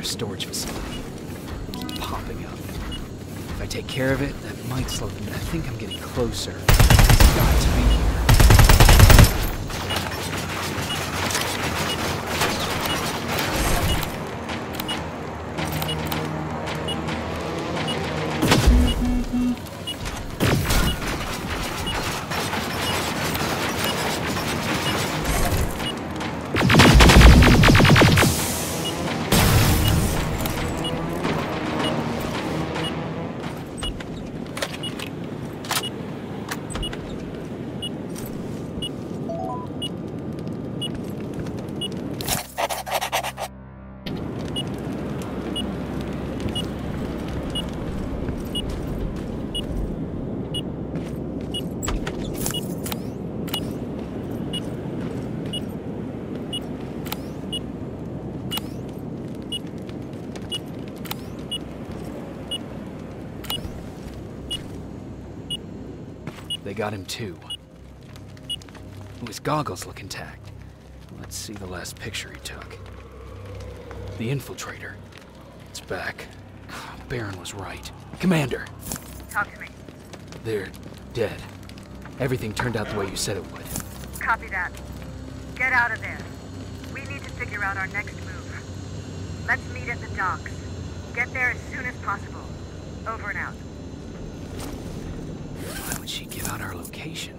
Storage facility. Keep popping up. If I take care of it, that might slow them down. I think I'm getting closer. It's got to be here. They got him too. His goggles look intact. Let's see the last picture he took. The infiltrator. It's back. Baron was right. Commander! Talk to me. They're dead. Everything turned out the way you said it would. Copy that. Get out of there. We need to figure out our next move. Let's meet at the docks. Get there as soon as possible. Over and out. Why would she give out our location?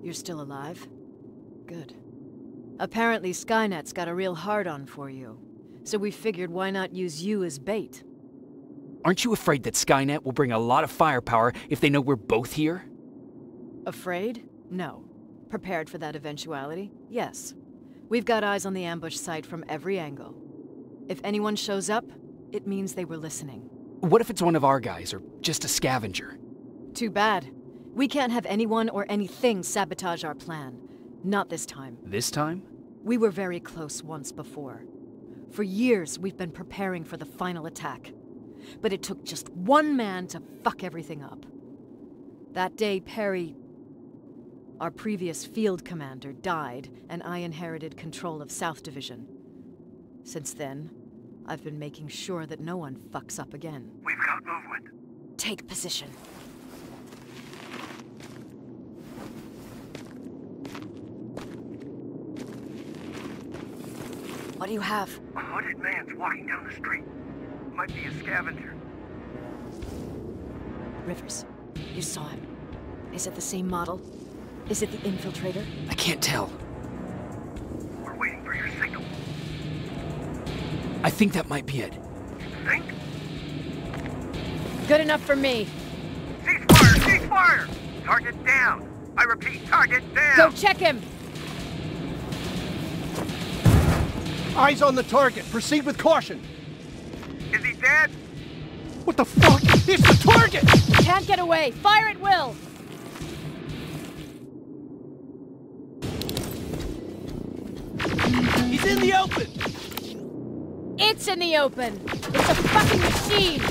You're still alive? Good. Apparently Skynet's got a real hard-on for you. So we figured why not use you as bait? Aren't you afraid that Skynet will bring a lot of firepower if they know we're both here? Afraid? No. Prepared for that eventuality? Yes. We've got eyes on the ambush site from every angle. If anyone shows up, it means they were listening. What if it's one of our guys, or just a scavenger? Too bad. We can't have anyone or anything sabotage our plan. Not this time. This time? We were very close once before. For years, we've been preparing for the final attack. But it took just one man to fuck everything up. That day, Perry, our previous field commander, died, and I inherited control of South Division. Since then, I've been making sure that no one fucks up again. We've got movement. Take position. What do you have? A hooded man's walking down the street. Might be a scavenger. Rivers, you saw him. Is it the same model? Is it the infiltrator? I can't tell. We're waiting for your signal. I think that might be it. Think? Good enough for me. Ceasefire! Ceasefire! Target down! I repeat, target down! Go check him! Eyes on the target. Proceed with caution. Is he dead? What the fuck? It's the target! Can't get away. Fire at will! He's in the open! It's in the open! It's a fucking machine!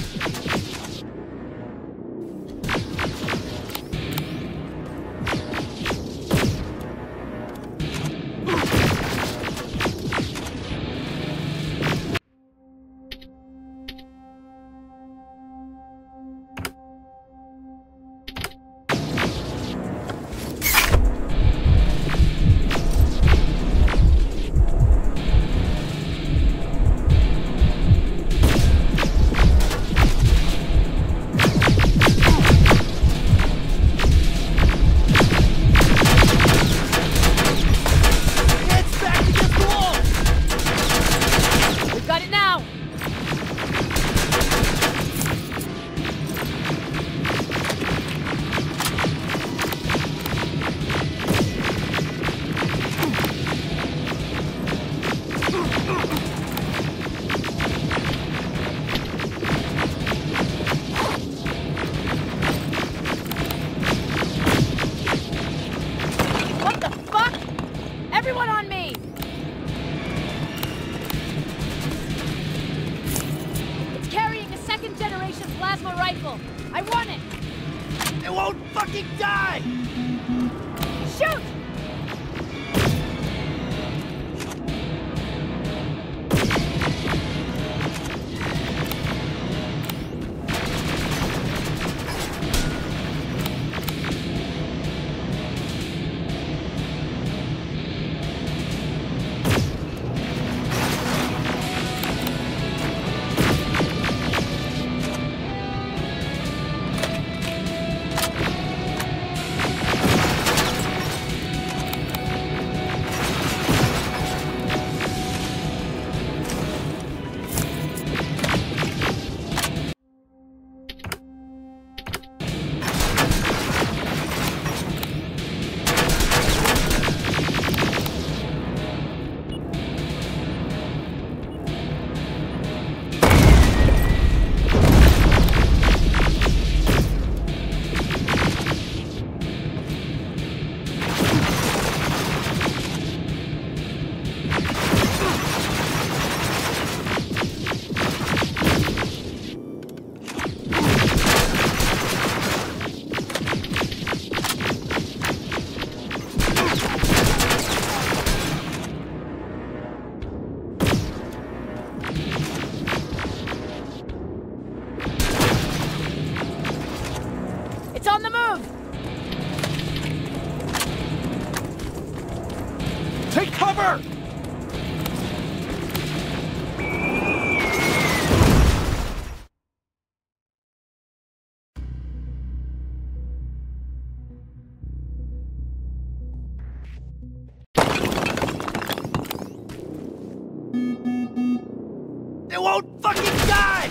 fucking die!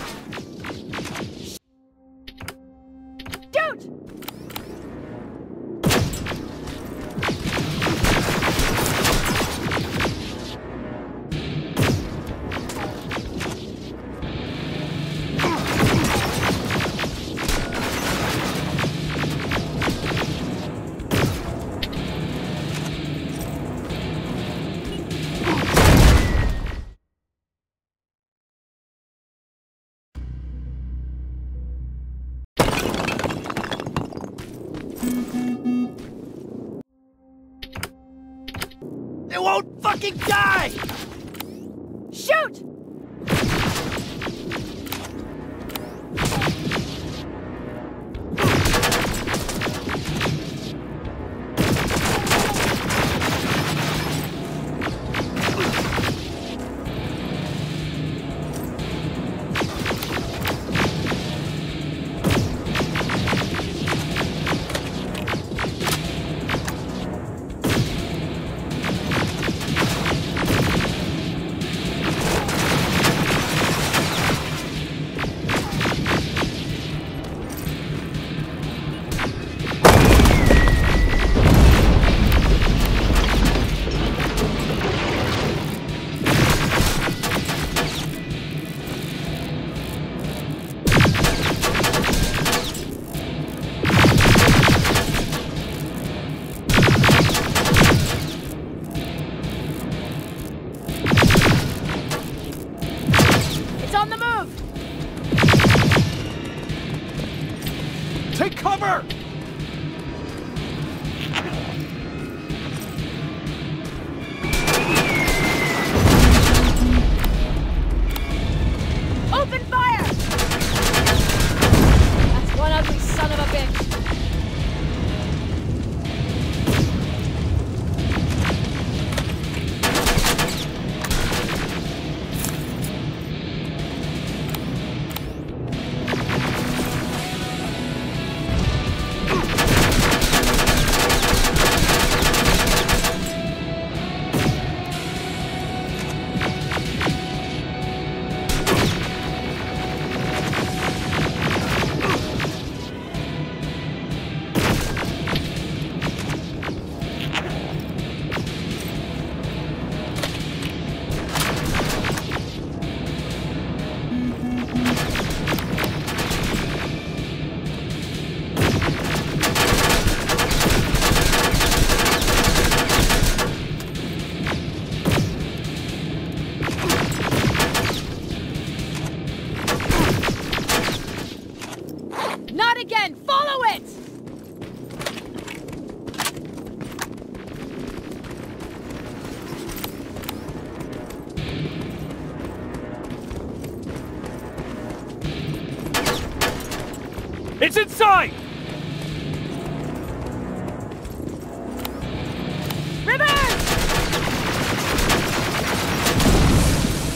Shoot! It won't fucking die! Shoot! Take cover! Open fire! That's one ugly son of a bitch. Not again! Follow it! It's inside!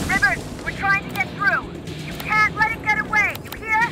Rivers, we're trying to get through. You can't let it get away, you hear?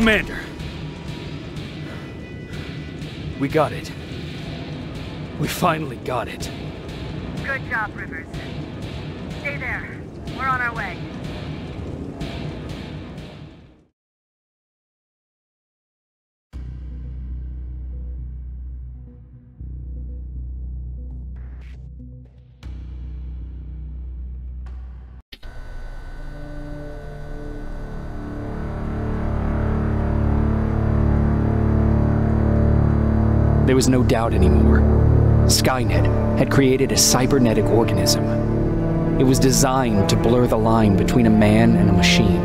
Commander! We got it. We finally got it. Good job, Rivers. Stay there. We're on our way. There was no doubt anymore. Skynet had created a cybernetic organism. It was designed to blur the line between a man and a machine.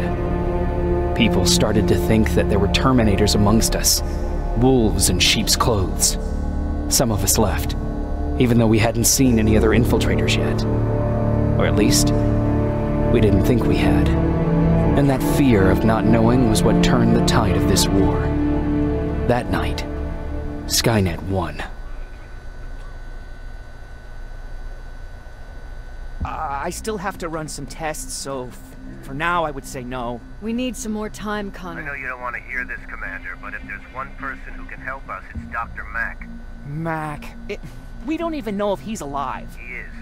People started to think that there were Terminators amongst us, wolves in sheep's clothes. Some of us left, even though we hadn't seen any other infiltrators yet. Or at least, we didn't think we had. And that fear of not knowing was what turned the tide of this war. That night, Skynet won. I still have to run some tests, so for now I would say no. We need some more time, Connor. I know you don't want to hear this, Commander, but if there's one person who can help us, it's Dr. Mack. Mac. We don't even know if he's alive. He is.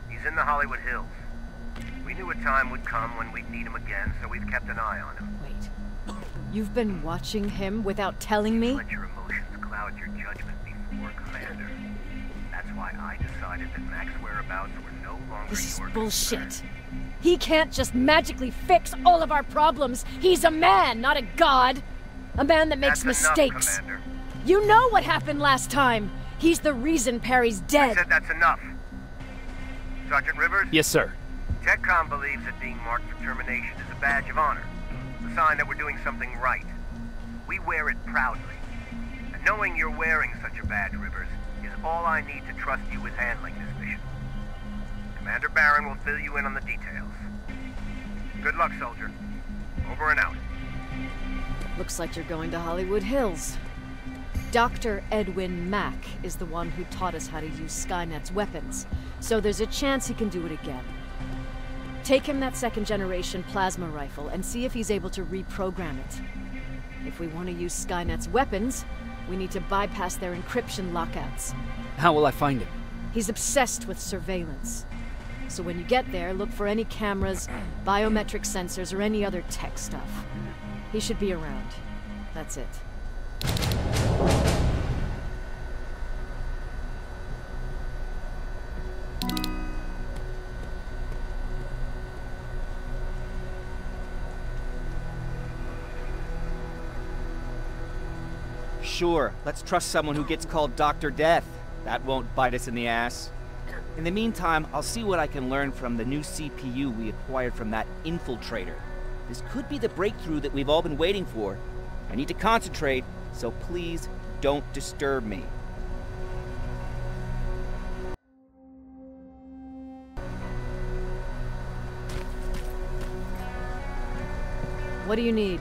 He's in the Hollywood Hills. We knew a time would come when we'd need him again, so we've kept an eye on him. Wait. You've been watching him without telling me? Let your emotions cloud your judgment before, Commander. That's why I decided that Mack's whereabouts were no longer This is your bullshit. concern. He can't just magically fix all of our problems. He's a man, not a god. A man that makes That's mistakes. Enough, Commander. You know what happened last time. He's the reason Perry's dead. I said that's enough. Sergeant Rivers? Yes, sir. TechCom believes that being marked for termination is a badge of honor. A sign that we're doing something right. We wear it proudly. And knowing you're wearing such a badge, Rivers, is all I need to trust you with handling this mission. Commander Barron will fill you in on the details. Good luck, soldier. Over and out. Looks like you're going to Hollywood Hills. Dr. Edwin Mack is the one who taught us how to use Skynet's weapons, so there's a chance he can do it again. Take him that second-generation plasma rifle and see if he's able to reprogram it. If we want to use Skynet's weapons, we need to bypass their encryption lockouts. How will I find him? He's obsessed with surveillance. So when you get there, look for any cameras, biometric sensors, or any other tech stuff. He should be around. That's it. Sure, let's trust someone who gets called Dr. Death. That won't bite us in the ass. In the meantime, I'll see what I can learn from the new CPU we acquired from that infiltrator. This could be the breakthrough that we've all been waiting for. I need to concentrate, so please don't disturb me. What do you need?